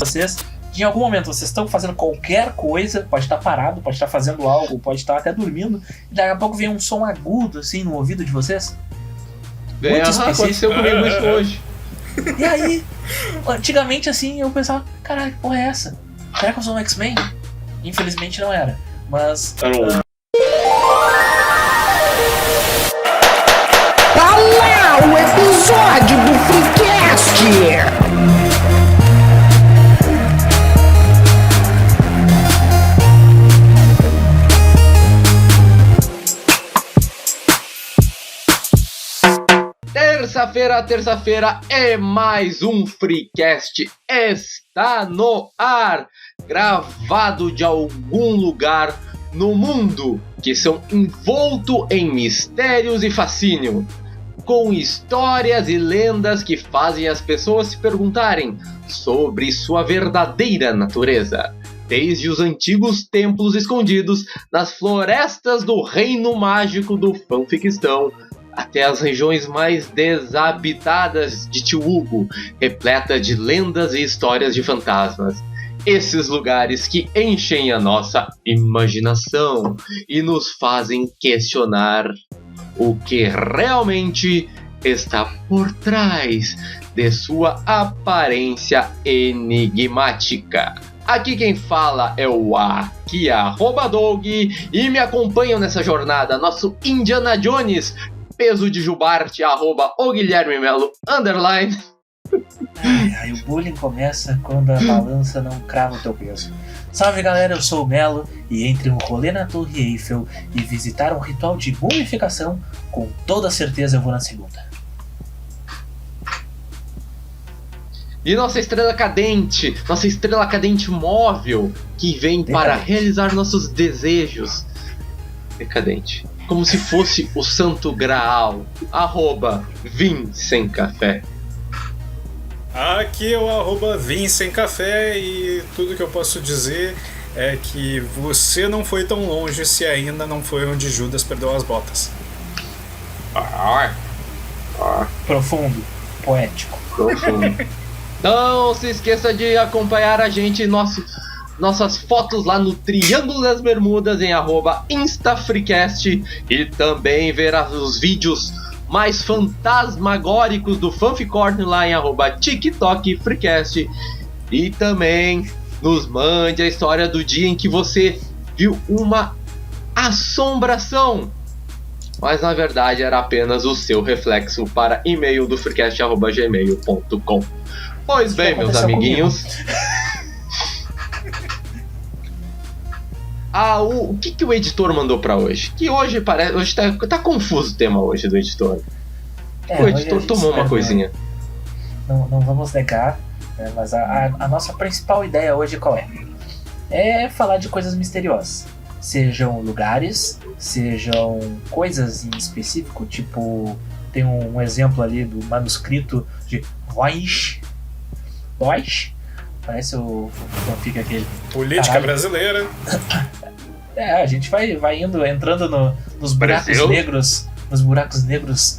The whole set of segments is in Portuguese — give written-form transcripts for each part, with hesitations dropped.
vocês, de em algum momento vocês estão fazendo qualquer coisa, pode estar parado, pode estar fazendo algo, pode estar até dormindo, e daqui a pouco vem um som agudo assim no ouvido de vocês? Muito específico. Aconteceu comigo isso hoje. E aí, antigamente assim, eu pensava, caralho, que porra é essa? Será que eu sou um X-Men? Infelizmente não era, mas... Olá, o episódio do Freecast! Terça-feira é mais um Freecast. Está no ar, gravado de algum lugar no mundo, que são envolto em mistérios e fascínio, com histórias e lendas que fazem as pessoas se perguntarem sobre sua verdadeira natureza. Desde os antigos templos escondidos nas florestas do reino mágico do fanficistão, até as regiões mais desabitadas de Tio Hugo, repleta de lendas e histórias de fantasmas. Esses lugares que enchem a nossa imaginação e nos fazem questionar o que realmente está por trás de sua aparência enigmática. Aqui quem fala é o @Doug e me acompanham nessa jornada nosso Indiana Jones, peso de Jubarte, @OGuilhermeMelo_. Aí o bullying começa quando a balança não crava o teu peso. Salve galera, eu sou o Melo e entre um rolê na Torre Eiffel e visitar um ritual de mumificação, com toda certeza eu vou na segunda. E nossa estrela cadente móvel, que vem para realizar nossos desejos. Decadente. Como se fosse o Santo Graal. @VinSemCafé. Aqui é o @VinSemCafé e tudo que eu posso dizer é que você não foi tão longe se ainda não foi onde Judas perdeu as botas. Profundo, poético. Profundo. Não se esqueça de acompanhar a gente, nossas fotos lá no Triângulo das Bermudas em @InstaFreecast e também ver os vídeos mais fantasmagóricos do Fanficorn lá em @TikTokFreecast. E também nos mande a história do dia em que você viu uma assombração, mas na verdade era apenas o seu reflexo, para e-mail do freecast@gmail.com. Pois bem, meus amiguinhos. O que o editor mandou pra hoje? Que hoje parece. Hoje tá confuso o tema hoje do editor. O editor tomou uma coisinha. Não vamos negar, né, mas a nossa principal ideia hoje qual é? É falar de coisas misteriosas. Sejam lugares, sejam coisas em específico, tipo, tem um exemplo ali do manuscrito de Voice. Parece o fanfic aquele. Política brasileira. A gente vai entrando nos buracos negros. Nos buracos negros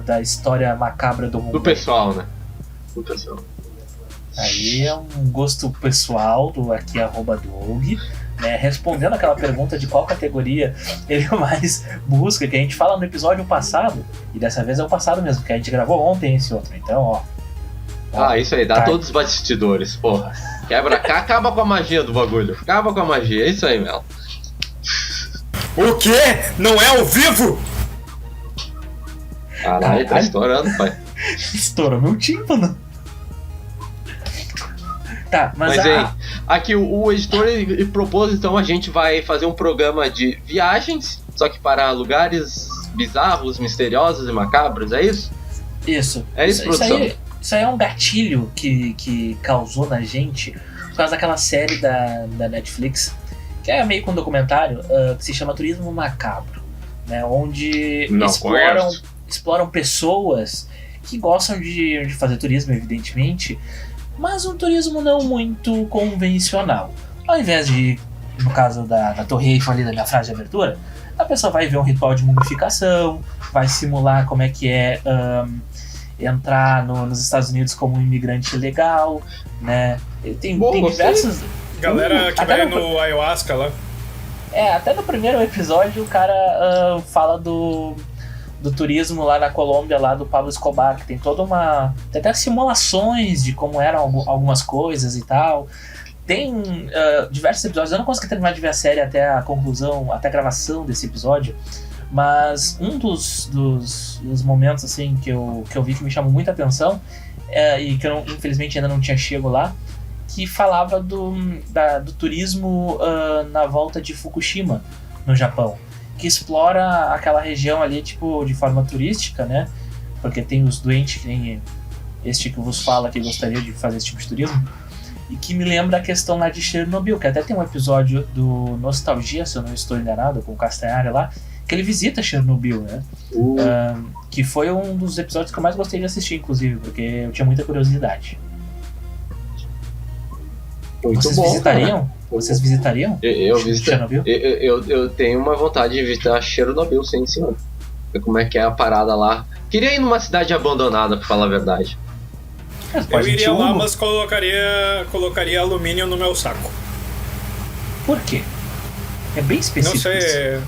da história macabra do mundo. Do pessoal, né? Do pessoal. Aí é um gosto pessoal do aqui @Doug, né? Respondendo aquela pergunta de qual categoria ele mais busca, que a gente fala no episódio passado, e dessa vez é o passado mesmo, que a gente gravou ontem esse outro. Então, ó. Isso aí, dá todos os bastidores, porra. Acaba com a magia do bagulho. Acaba com a magia, é isso aí, Mel. O quê? Não é ao vivo? Caralho, tá estourando, pai. Estourou meu tímpano. Tá, mas aqui o editor ele propôs, então a gente vai fazer um programa de viagens, só que para lugares bizarros, misteriosos e macabros, é isso? Isso. É isso, produção? Isso aí é um gatilho que causou na gente por causa daquela série da Netflix, que é meio que um documentário, que se chama Turismo Macabro, né, onde exploram pessoas que gostam de fazer turismo, evidentemente, mas um turismo não muito convencional. Ao invés de, no caso da Torre Eiffel ali da minha frase de abertura, a pessoa vai ver um ritual de mumificação, vai simular como é que é entrar nos Estados Unidos como um imigrante ilegal, né? Ele tem Bom, gostei. diversos. Galera que até vai no- no ayahuasca lá. Até no primeiro episódio o cara fala do turismo lá na Colômbia, lá do Pablo Escobar, que tem toda uma. Tem até simulações de como eram algumas coisas e tal. Tem diversos episódios. Eu não consegui terminar de ver a série até a conclusão, até a gravação desse episódio. Mas um dos momentos assim que eu vi que me chamou muita atenção e que eu infelizmente ainda não tinha chego lá, que falava do turismo na volta de Fukushima, no Japão, que explora aquela região ali tipo de forma turística, né? Porque tem os doentes que nem este que vos fala que gostaria de fazer esse tipo de turismo, e que me lembra a questão lá de Chernobyl, que até tem um episódio do Nostalgia, se eu não estou enganado, com o Castanhari lá, que ele visita Chernobyl, né? Que foi um dos episódios que eu mais gostei de assistir, inclusive, porque eu tinha muita curiosidade. Muito Vocês bom, visitariam? cara. Vocês visitariam? Eu visito. Chernobyl? Eu tenho uma vontade de visitar Chernobyl, sim, senhor. Ver como é que é a parada lá. Queria ir numa cidade abandonada, pra falar a verdade. Mas Eu pode iria ir lá, Hugo. mas colocaria alumínio no meu saco. Por quê? É bem Não específico. sei, isso.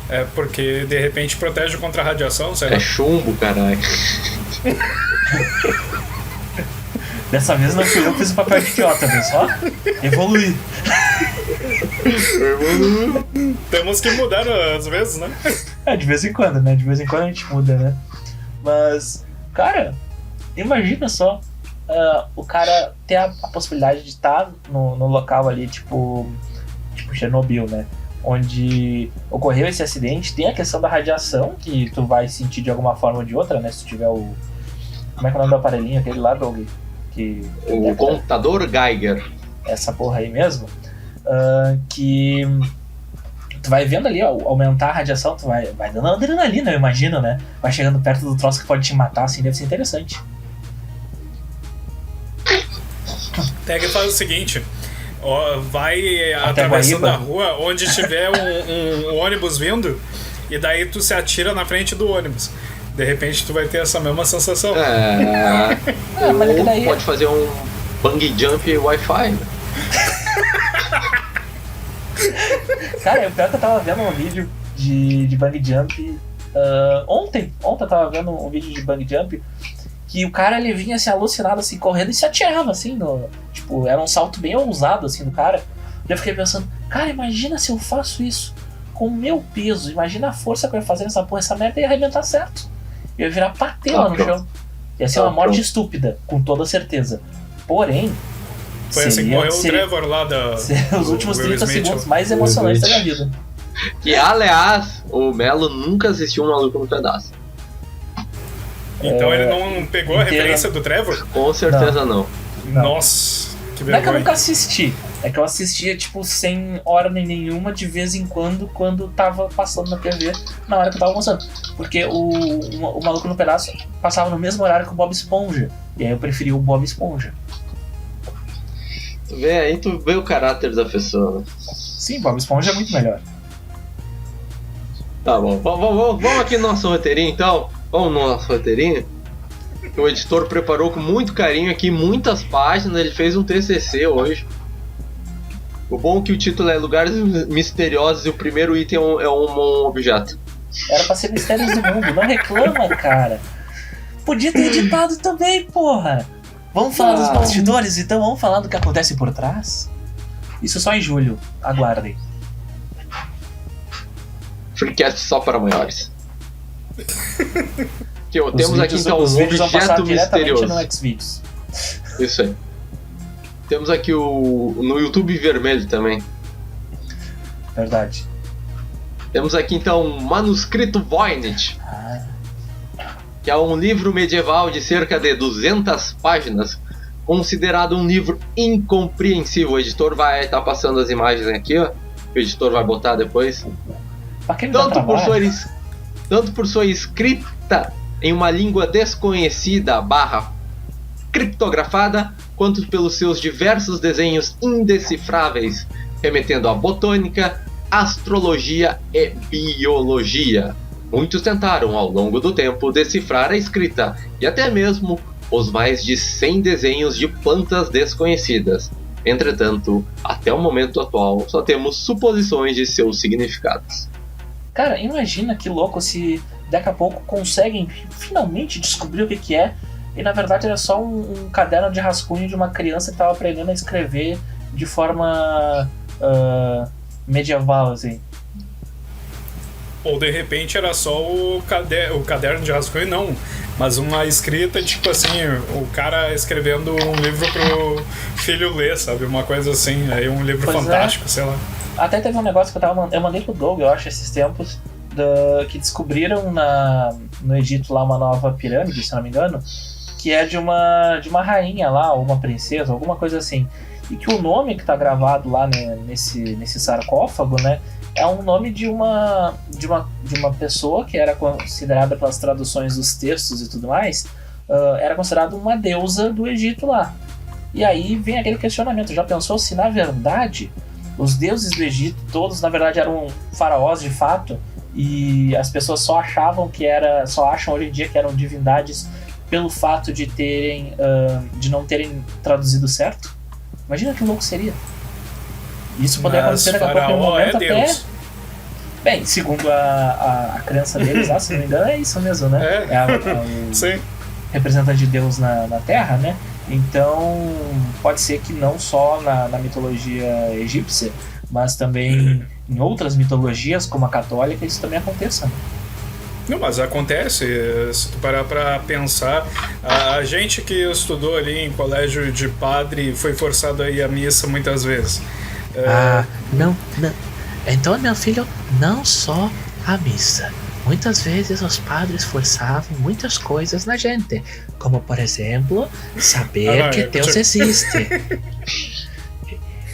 é porque de repente protege contra a radiação, sei lá. É chumbo, caralho. Dessa vez não fui eu que fiz o papel de idiota, viu só? Evoluir. Temos que mudar às vezes, né? De vez em quando, né? De vez em quando a gente muda, né? Mas, cara, imagina só o cara ter a possibilidade de estar no local ali, tipo Chernobyl, né? Onde ocorreu esse acidente. Tem a questão da radiação, que tu vai sentir de alguma forma ou de outra, né? Se tu tiver o... Como é que é o nome do aparelhinho? Aquele lá, Doug? O contador Geiger. Essa porra aí mesmo. Que tu vai vendo ali, ó, aumentar a radiação, tu vai dando adrenalina, eu imagino, né? Vai chegando perto do troço que pode te matar, assim, deve ser interessante. Pega e faz o seguinte: vai Até atravessando Guaíba. a rua onde tiver um ônibus vindo, e daí tu se atira na frente do ônibus. De repente tu vai ter essa mesma sensação. Mas é que daí... Pode fazer um bungee jump Wi-Fi, né? Cara, o pior que eu tava vendo um vídeo de bungee jump ontem eu tava vendo um vídeo de bungee jump que o cara, ele vinha assim alucinado, assim, correndo e se atirava, assim, tipo, era um salto bem ousado, assim, do cara. E eu fiquei pensando, cara, imagina se eu faço isso com o meu peso, imagina a força que eu ia fazer nessa porra, essa merda ia arrebentar certo. Eu ia virar patê lá no chão. Ia ser uma morte estúpida, com toda certeza. Porém, Foi assim que morreu o Trevor lá os últimos Will 30 Smith. segundos mais emocionantes da minha vida. Que, aliás, o Melo nunca assistiu um Maluco no Pedaço. Então ele não pegou a inteira. referência do Trevor? Com certeza não. Não. Nossa, que Não é que eu vergonha. nunca assisti. É que eu assistia, tipo, sem ordem nenhuma, de vez em quando tava passando na TV, na hora que eu tava almoçando. Porque o Maluco no Pedaço passava no mesmo horário que o Bob Esponja. E aí eu preferi o Bob Esponja. Tu vê o caráter da pessoa, né? Sim, Bob Esponja é muito melhor. Tá bom, vamos aqui no nosso roteirinho então. Vamos no nosso roteirinho. O editor preparou com muito carinho aqui, muitas páginas, ele fez um TCC hoje. O bom é que o título é Lugares Misteriosos e o primeiro item é um objeto. Era pra ser Mistérios do Mundo, não reclama, cara. Podia ter editado também, porra. Vamos falar dos bastidores, então vamos falar do que acontece por trás? Isso só em julho, aguardem. Freecast só para maiores. Temos aqui então os um vídeos vão passar objeto diretamente misterioso. no Xvideos. Isso aí. Temos aqui no YouTube vermelho também. Verdade. Temos aqui então o Manuscrito Voynich, que é um livro medieval de cerca de 200 páginas, considerado um livro incompreensível. O editor vai estar passando as imagens aqui, ó. O editor vai botar depois. Pra quem me dá Tanto por sua escrita em uma língua desconhecida / criptografada, quanto pelos seus diversos desenhos indecifráveis, remetendo à botânica, astrologia e biologia. Muitos tentaram, ao longo do tempo, decifrar a escrita e até mesmo os mais de 100 desenhos de plantas desconhecidas. Entretanto, até o momento atual, só temos suposições de seus significados. Cara, imagina que louco se daqui a pouco conseguem finalmente descobrir o que é, e na verdade era só um caderno de rascunho de uma criança que estava aprendendo a escrever de forma medieval, assim. Ou de repente era só o caderno de rascunho, não. Mas uma escrita, tipo assim, o cara escrevendo um livro pro filho ler, sabe? Uma coisa assim, aí um livro fantástico, sei lá. Até teve um negócio que eu mandei pro Doug, eu acho, esses tempos, que descobriram no Egito lá uma nova pirâmide, se não me engano, que é de uma rainha lá, ou uma princesa, alguma coisa assim. E que o nome que tá gravado lá, né, nesse sarcófago, né, é um nome de uma pessoa que era considerada pelas traduções dos textos e tudo mais, era considerada uma deusa do Egito lá. E aí vem aquele questionamento, já pensou se na verdade os deuses do Egito todos na verdade eram faraós de fato, e as pessoas só acham hoje em dia que eram divindades pelo fato de não terem traduzido certo? Imagina que louco seria. Isso poderia acontecer daqui a pouco em um momento até... Bem, segundo a crença deles, se não me engano, é isso mesmo, né? Sim. Representante de Deus na Terra, né? Então, pode ser que não só na mitologia egípcia, mas também em outras mitologias, como a católica, isso também aconteça, né? Não, mas acontece, se tu parar pra pensar, a gente que estudou ali em colégio de padre foi forçado a ir à missa muitas vezes. Não. Então, meu filho, não só a missa. Muitas vezes os padres forçavam muitas coisas na gente, como, por exemplo, saber que Deus existe.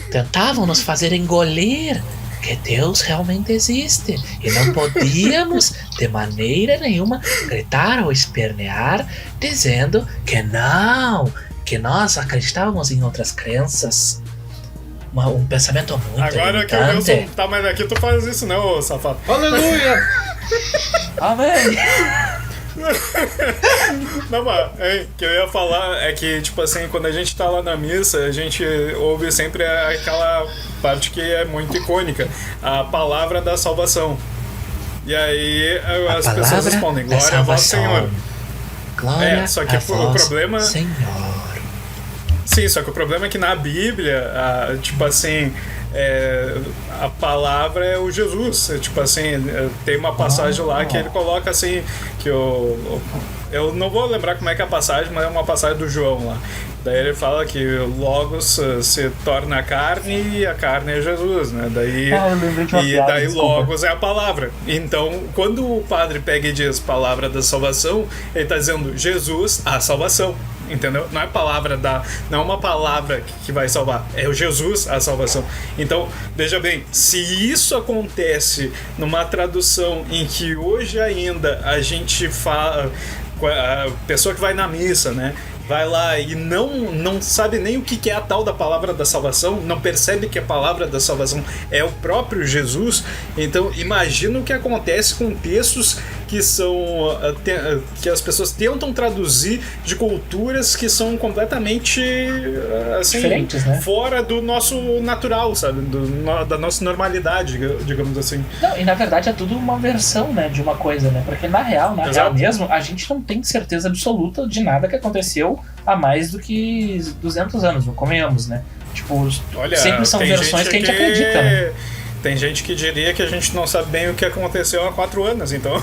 Tentavam nos fazer engolir que Deus realmente existe, e não podíamos de maneira nenhuma gritar ou espernear dizendo que não, que nós acreditávamos em outras crenças. Um pensamento muito Agora que o Wilson tá mais aqui, tu faz isso não, ô safado. Aleluia! Amém! Não, mas o que eu ia falar é que, tipo assim, quando a gente tá lá na missa, a gente ouve sempre aquela parte que é muito icônica, a palavra da salvação. E aí as pessoas respondem, glória a vós, Senhor. Glória só que a vós, o problema... Senhor. Sim, só que o problema é que na Bíblia, tipo assim, a palavra é o Jesus. Tipo assim, tem uma passagem lá que ele coloca assim, que eu não vou lembrar como é que é a passagem, mas é uma passagem do João lá. Daí ele fala que Logos se torna carne e a carne é Jesus, né? Daí Logos é a palavra. Então, quando o padre pega e diz palavra da salvação, ele está dizendo Jesus, a salvação. Entendeu? Não é não é uma palavra que vai salvar, é o Jesus a salvação. Então, veja bem, se isso acontece numa tradução em que hoje ainda a gente fala, a pessoa que vai na missa, né, vai lá e não sabe nem o que é a tal da palavra da salvação, não percebe que a palavra da salvação é o próprio Jesus. Então imagina o que acontece com textos que que as pessoas tentam traduzir de culturas que são completamente assim, diferentes, né? Fora do nosso natural, sabe? Da nossa normalidade, digamos assim. Não, e na verdade é tudo uma versão, né, de uma coisa, né? Porque na real mesmo, a gente não tem certeza absoluta de nada que aconteceu há mais do que 200 anos, não convenhamos, né? Tipo, olha, sempre são versões que a gente acredita, né? Tem gente que diria que a gente não sabe bem o que aconteceu há 4 anos, então.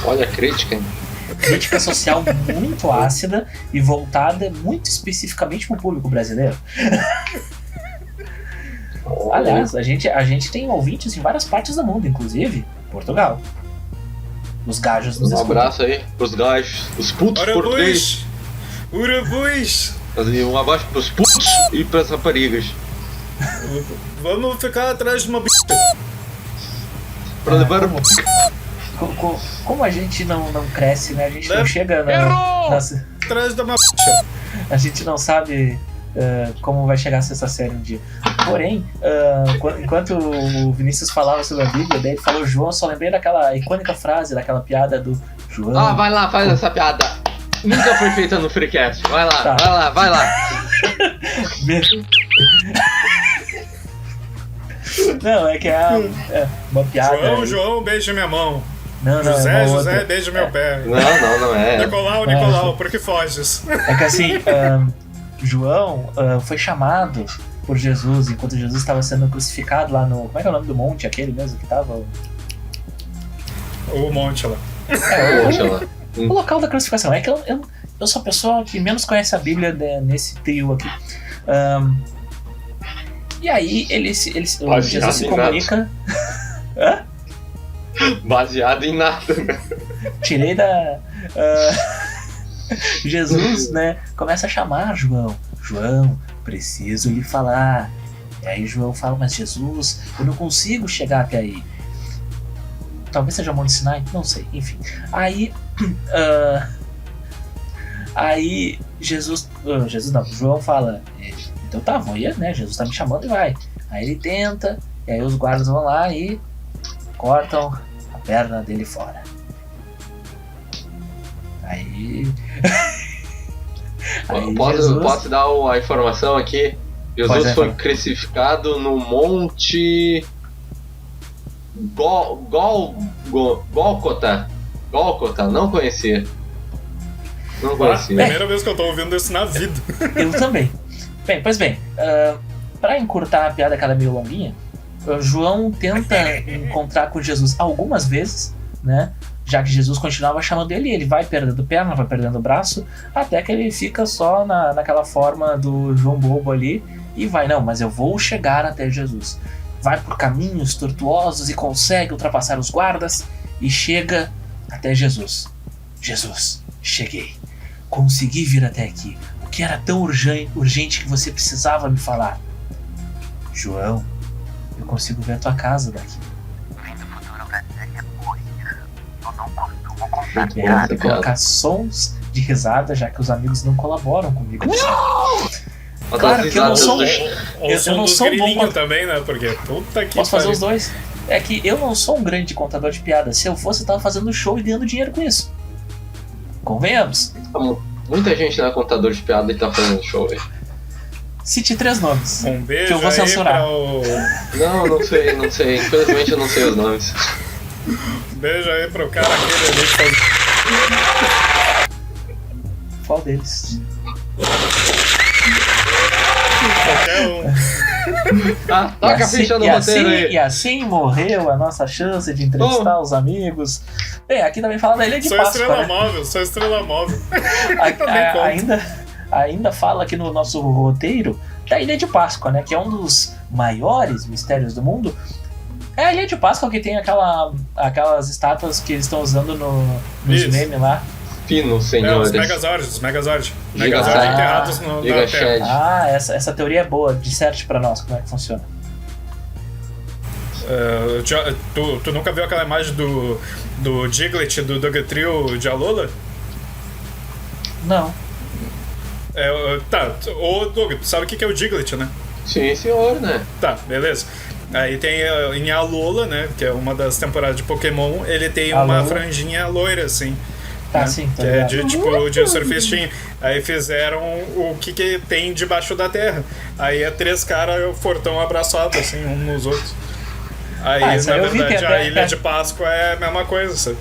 Olha a crítica, hein? Crítica social muito ácida e voltada muito especificamente para o público brasileiro. Aliás, a gente tem ouvintes em várias partes do mundo, inclusive Portugal. Os gajos nos escutam. Abraço aí pros gajos, os putos portugueses. Urubus! Um abraço pros putos e pras raparigas. Vamos ficar atrás de uma bicha. Pra levar como a gente não cresce, né? A gente não chega atrás de uma bicha. A gente não sabe como vai chegar a sexta série um dia. Porém, enquanto o Vinícius falava sobre a Bíblia, daí ele falou João, eu só lembrei daquela icônica frase, daquela piada do João. Vai lá, faz essa piada. Nunca foi feita no Freecast. Vai lá, Tá. vai lá, vai lá. Não, é que é uma piada. João, beija minha mão. Não, é José, uma José, outra. beija meu pé. Não é. Nicolau, por que foges? É que assim, João foi chamado por Jesus enquanto Jesus estava sendo crucificado lá no. Como é que é o nome do monte? Aquele mesmo que tava? O monte lá. Poxa lá. O local da crucificação. É que eu sou a pessoa que menos conhece a Bíblia nesse trio aqui. E aí o Jesus se comunica. Hã? Baseado em nada. Tirei da. Jesus, né? Começa a chamar João. João, preciso lhe falar. E aí João fala, mas Jesus, eu não consigo chegar até aí. Talvez seja Monte Sinai, não sei, enfim. Aí. Aí João fala, então tá, vou ir, né? Jesus tá me chamando e vai. Aí ele tenta, e aí os guardas vão lá e cortam a perna dele fora. Aí. Posso dar a informação aqui? Jesus Pode, foi né? crucificado no Monte Gólgota. Gólgota, não conhecia. Não conhecia. Primeira vez que eu tô ouvindo isso na vida. Eu também. Bem, pra encurtar a piada, que ela é meio longuinha, João tenta encontrar com Jesus algumas vezes, né? Já que Jesus continuava chamando ele vai perdendo perna, vai perdendo braço, até que ele fica só naquela forma do João Bobo ali e vai, não, mas eu vou chegar até Jesus. Vai por caminhos tortuosos e consegue ultrapassar os guardas e chega até Jesus. Jesus, cheguei. Consegui vir até aqui. O que era tão urgente que você precisava me falar? João, eu consigo ver a tua casa daqui. Liberar e colocar sons de risada, já que os amigos não colaboram comigo. Claro que eu não sou Eu não sou um bom também, né? Porque puta que Posso fazer pariu. os dois? É que eu não sou um grande contador de piadas. Se eu fosse, eu tava fazendo show e ganhando dinheiro com isso. Convenhamos. Muita gente não é contador de piada e tá fazendo show, velho. Cite 3 nomes. Um beijo que eu vou aí censurar. pra o... Não sei. Infelizmente eu não sei os nomes. Beijo aí pro cara aquele ali que faz... Qual deles? Qualquer um. Toca a ficha no roteiro aí. E assim morreu a nossa chance de entrevistar os amigos. Bem, aqui também fala da Ilha de Sou Páscoa, estrela né? móvel, sou estrela móvel. Também conto. Ainda fala aqui no nosso roteiro da Ilha de Páscoa, né? Que é um dos maiores mistérios do mundo. É a Ilha de Páscoa que tem aquelas estátuas que eles estão usando nos Isso. memes lá. Fino, Os senhores. Megazords. Megazord Giga enterrados na Giga Terra. Shed. Ah, essa teoria é boa. Disserte pra nós como é que funciona. Tu nunca viu aquela imagem do Diglett do Dugtrio de Alola? Não. Ô Doug, tu sabe o que é o Diglett, né? Sim, senhor, né? Tá, beleza. Aí tem em Alola, né? Que é uma das temporadas de Pokémon, ele tem uma Alola. franjinha loira, assim. Tá, né? sim, tá Que é ligado. de surfistinho. Aí fizeram o que tem debaixo da terra. Aí é 3 caras fortão abraçados, assim, uns nos outros. Aí, isso na aí eu vi que verdade, é- a Ilha de Páscoa é a mesma coisa, sabe?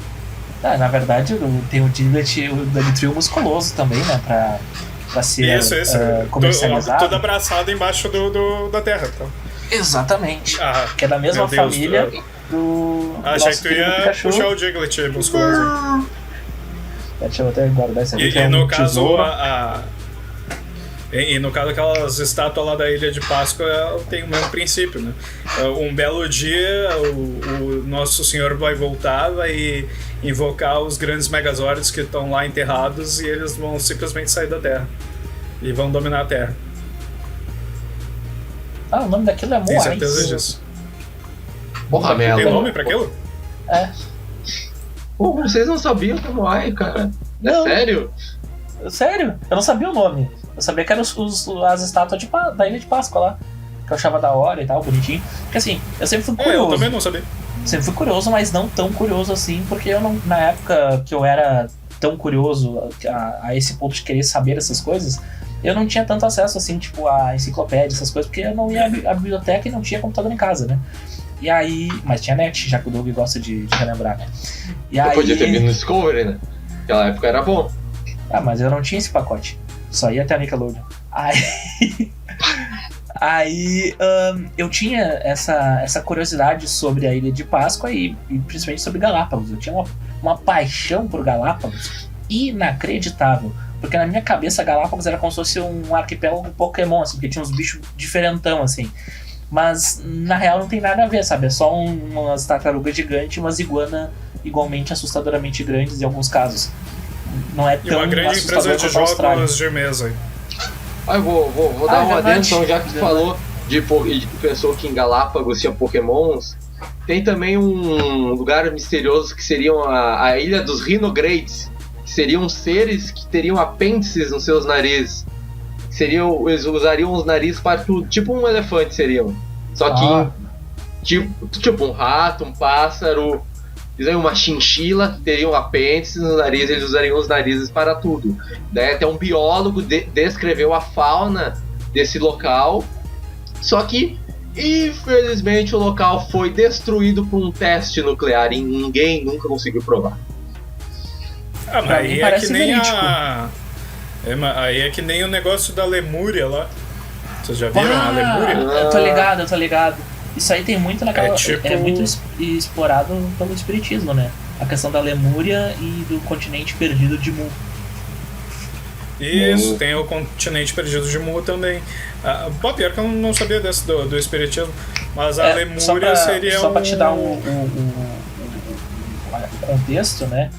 Na verdade, tem o Diglett, o Dugtrio musculoso também, né? Pra ser Isso. comercializado. Tudo abraçado embaixo da terra. Tá? Exatamente. Ah, Que é da mesma meu Deus, família do achei nosso que tu querido ia Pikachu. puxar o Diglett musculoso. Deixa eu até guardar essa aqui, que E é no um caso, tesouro. E no caso, aquelas estátuas lá da Ilha de Páscoa tem o mesmo princípio, né? Um belo dia, o Nosso Senhor vai voltar, vai invocar os grandes Megazords que estão lá enterrados e eles vão simplesmente sair da Terra. E vão dominar a Terra. O nome daquilo é Tem Moais. certeza disso. Porra, Tem merda. nome pra aquilo? É. Pô, vocês não sabiam como é, cara? Não. Sério? Sério? Eu não sabia o nome. Eu sabia que eram as estátuas da Ilha de Páscoa lá. Que eu achava da hora e tal, bonitinho. Porque assim, eu sempre fui Eu curioso. também não sabia. Sempre fui curioso, mas não tão curioso assim, porque eu não, na época que eu era tão curioso a esse ponto de querer saber essas coisas, eu não tinha tanto acesso assim, tipo, a enciclopédia, essas coisas, porque eu não ia à biblioteca e não tinha computador em casa, né? E aí, mas tinha net, já que o Doug gosta de relembrar, né? E Eu aí... podia ter vindo no Discovery, né? Naquela época era bom. Ah, mas eu não tinha esse pacote. Só ia até a Nickelodeon. Aí eu tinha essa curiosidade sobre a Ilha de Páscoa e principalmente sobre Galápagos. Eu tinha uma paixão por Galápagos inacreditável. Porque na minha cabeça Galápagos era como se fosse um arquipélago Pokémon, assim, porque tinha uns bichos diferentão, assim. Mas na real não tem nada a ver, sabe? É só umas tartarugas gigantes e umas iguanas igualmente assustadoramente grandes em alguns casos. Não é tão E uma grande empresa de jogos de mesa. Ah, eu vou dar um adendo, então, já que tu falou de pensou que em Galápagos tinha Pokémons, tem também um lugar misterioso que seriam a Ilha dos Rhinogrades, que seriam seres que teriam apêndices nos seus narizes. Eles usariam os narizes para tudo, tipo um elefante seriam. Só que tipo um rato, um pássaro, uma chinchila, teriam apêndices no nariz, eles usariam os narizes para tudo. Daí até um biólogo descreveu a fauna desse local, só que infelizmente o local foi destruído por um teste nuclear e ninguém nunca conseguiu provar. Ah, mas aí é que nem aí é que nem o negócio da Lemúria lá. Vocês já viram a Lemúria? Eu tô ligado. Isso aí tem muito naquela. É muito explorado pelo espiritismo, né? A questão da Lemúria e do continente perdido de Mu. Isso, tem o continente perdido de Mu também. Pior que eu não sabia desse do espiritismo, mas a Lemúria seria só pra te dar o contexto, né?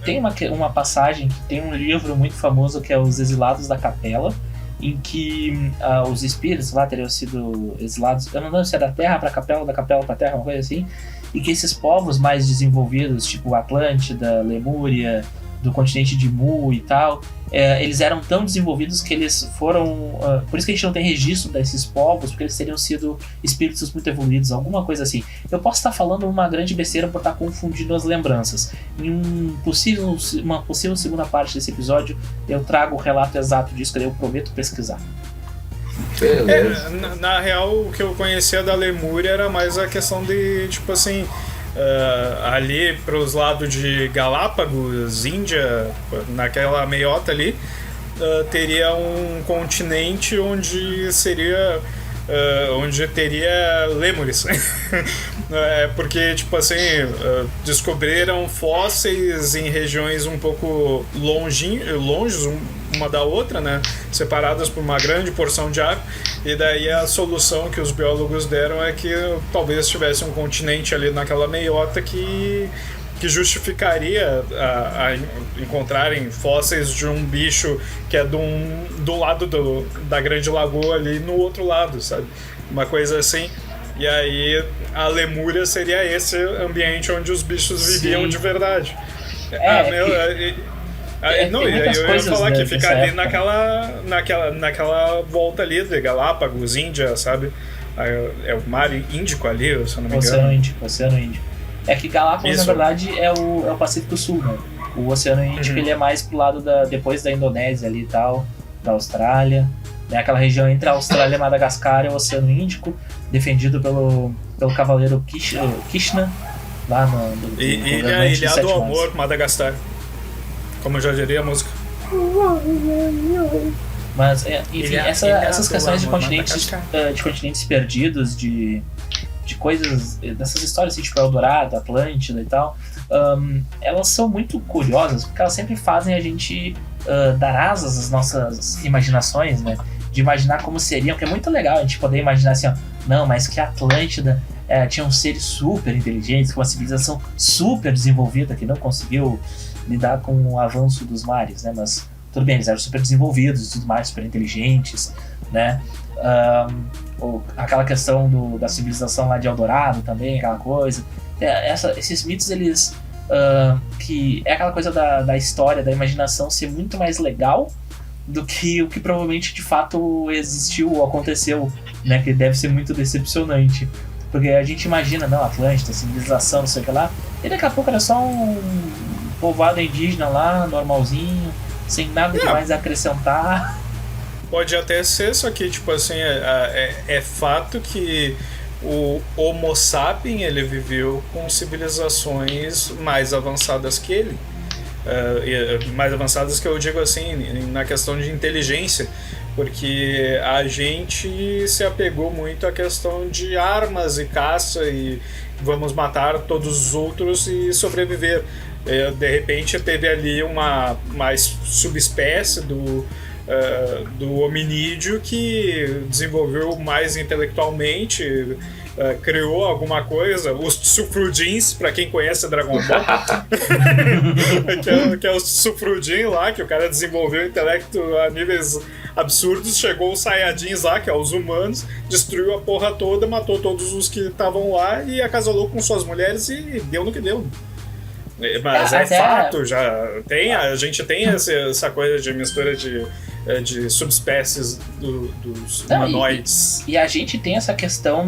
Tem uma passagem que tem um livro muito famoso que é Os Exilados da Capela, em que os espíritos lá teriam sido exilados, eu não lembro se é da Terra para a Capela, da Capela para a Terra, uma coisa assim, e que esses povos mais desenvolvidos, tipo Atlântida, Lemúria, do continente de Mu e tal, eles eram tão desenvolvidos que eles foram... por isso que a gente não tem registro desses povos, porque eles teriam sido espíritos muito evoluídos, alguma coisa assim. Eu posso estar falando uma grande besteira por estar confundindo as lembranças. Em uma possível segunda parte desse episódio, eu trago o relato exato disso, que eu prometo pesquisar. Na real, o que eu conhecia da Lemúria era mais a questão de, tipo assim... ali para os lados de Galápagos, Índia, naquela meiota ali, teria um continente onde seria onde teria lêmures. Porque, tipo assim, descobriram fósseis em regiões um pouco longe uma da outra, né? Separadas por uma grande porção de água. E daí a solução que os biólogos deram é que talvez tivesse um continente ali naquela meiota que justificaria a encontrarem fósseis de um bicho que é do lado da grande lagoa ali no outro lado, sabe? Uma coisa assim. E aí a Lemúria seria esse ambiente onde os bichos viviam de verdade. Eu ia falar que fica ali naquela volta ali de Galápagos, Índia, sabe? É o mar Índico ali, se eu não me engano. Oceano Índico. É que Galápagos, na verdade, é o Pacífico Sul, né? O Oceano Índico, ele é mais pro lado depois da Indonésia ali e tal, da Austrália. Né? Aquela região entre a Austrália e Madagascar é o Oceano Índico, defendido pelo Cavaleiro Krishna, lá no Ilha do Amor, Madagascar. Como eu já diria a música. Mas, enfim, essas questões de continentes perdidos, de coisas, dessas histórias assim, tipo Eldorado, Atlântida e tal, elas são muito curiosas, porque elas sempre fazem a gente dar asas às nossas imaginações, né? De imaginar como seriam, que é muito legal a gente poder imaginar assim, ó, não, mas que a Atlântida tinha seres super inteligentes, com uma civilização super desenvolvida que não conseguiu lidar com o avanço dos mares, né? Mas tudo bem, eles eram super desenvolvidos e tudo mais, super inteligentes, né? Aquela questão da civilização lá de Eldorado também, aquela coisa. Esses mitos, eles... que é aquela coisa da história, da imaginação ser muito mais legal do que o que provavelmente de fato existiu ou aconteceu, né? Que deve ser muito decepcionante. Porque a gente imagina, não, Atlântida, civilização, não sei o que lá, e daqui a pouco era só povoado indígena lá, normalzinho, sem nada demais a acrescentar. Pode até ser, só que, tipo assim, é fato que o Homo sapiens, ele viveu com civilizações mais avançadas que ele. Mais avançadas que eu digo assim, na questão de inteligência, porque a gente se apegou muito à questão de armas e caça e vamos matar todos os outros e sobreviver. De repente teve ali uma subespécie do hominídeo que desenvolveu mais intelectualmente, criou alguma coisa, os Sufrudins, pra quem conhece Dragon Ball, que é o Sufrudin lá, que o cara desenvolveu intelecto a níveis absurdos, chegou os Saiyajins lá, que é os humanos, destruiu a porra toda, matou todos os que estavam lá e acasalou com suas mulheres e deu no que deu. Mas é fato, a gente tem essa coisa de mistura de subespécies dos humanoides. E a gente tem essa questão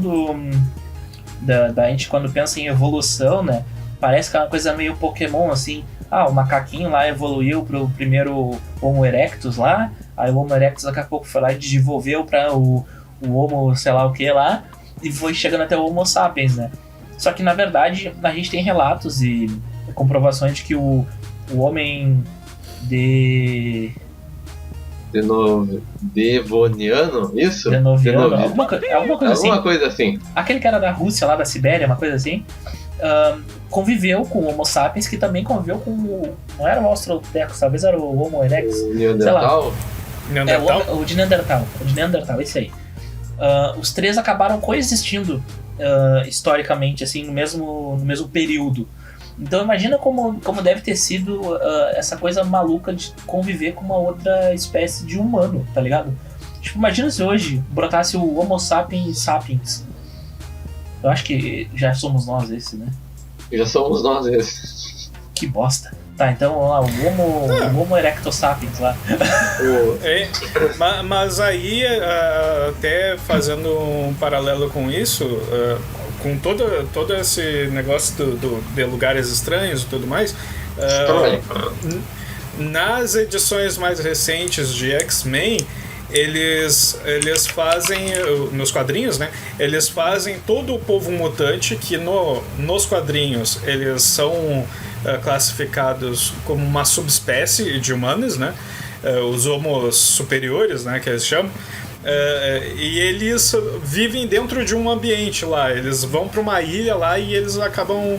da gente, quando pensa em evolução, né? Parece que é uma coisa meio Pokémon, assim. O macaquinho lá evoluiu pro primeiro Homo erectus lá, aí o Homo erectus daqui a pouco foi lá e desenvolveu para o Homo sei lá o que lá, e foi chegando até o Homo sapiens, né? Só que na verdade a gente tem relatos e comprovações de que o homem Devoniano, isso? Denoviano, alguma coisa assim. Alguma coisa assim. Aquele que era da Rússia, lá da Sibéria, uma coisa assim, conviveu com o Homo sapiens, que também conviveu com não era o Australopithecus, talvez era o Homo erectus. O Neandertal? O de Neandertal, esse aí. Os três acabaram coexistindo historicamente, assim, no mesmo período. Então imagina como deve ter sido essa coisa maluca de conviver com uma outra espécie de humano, tá ligado? Tipo, imagina se hoje brotasse o Homo sapiens sapiens. Eu acho que já somos nós esse, né? Já somos nós esse. Que bosta. Tá, então vamos lá, o Homo erectus sapiens lá. Mas aí, até fazendo um paralelo com isso, com todo esse negócio de lugares estranhos e tudo mais, nas edições mais recentes de X-Men, eles fazem, nos quadrinhos, né, eles fazem todo o povo mutante que nos quadrinhos eles são classificados como uma subespécie de humanos, né, os homos superiores, né, que eles chamam. E eles vivem dentro de um ambiente lá. Eles vão para uma ilha lá e eles acabam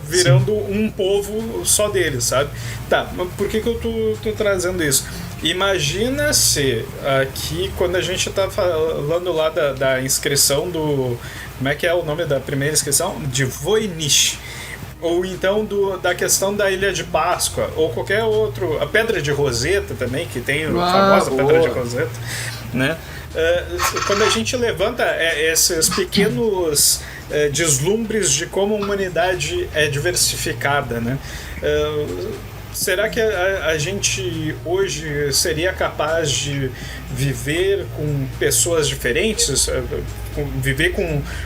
virando um povo só deles, sabe? Tá, mas por que eu tô trazendo isso? Imagina se aqui, quando a gente tá falando lá da inscrição do... Como é que é o nome da primeira inscrição? De Voynich. Ou então da questão da Ilha de Páscoa, ou qualquer outro... A Pedra de Roseta também, que tem a famosa Pedra de Roseta, né? Quando a gente levanta esses pequenos deslumbres de como a humanidade é diversificada, né? Será que a gente hoje seria capaz de viver com pessoas diferentes,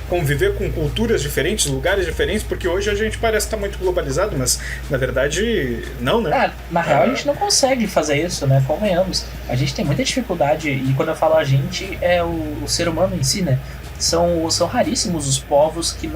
conviver com culturas diferentes, lugares diferentes? Porque hoje a gente parece estar muito globalizado, mas na verdade não, né? Na real a gente não consegue fazer isso, né? Convenhamos. A gente tem muita dificuldade, e quando eu falo a gente, é o ser humano em si, né? São raríssimos os povos que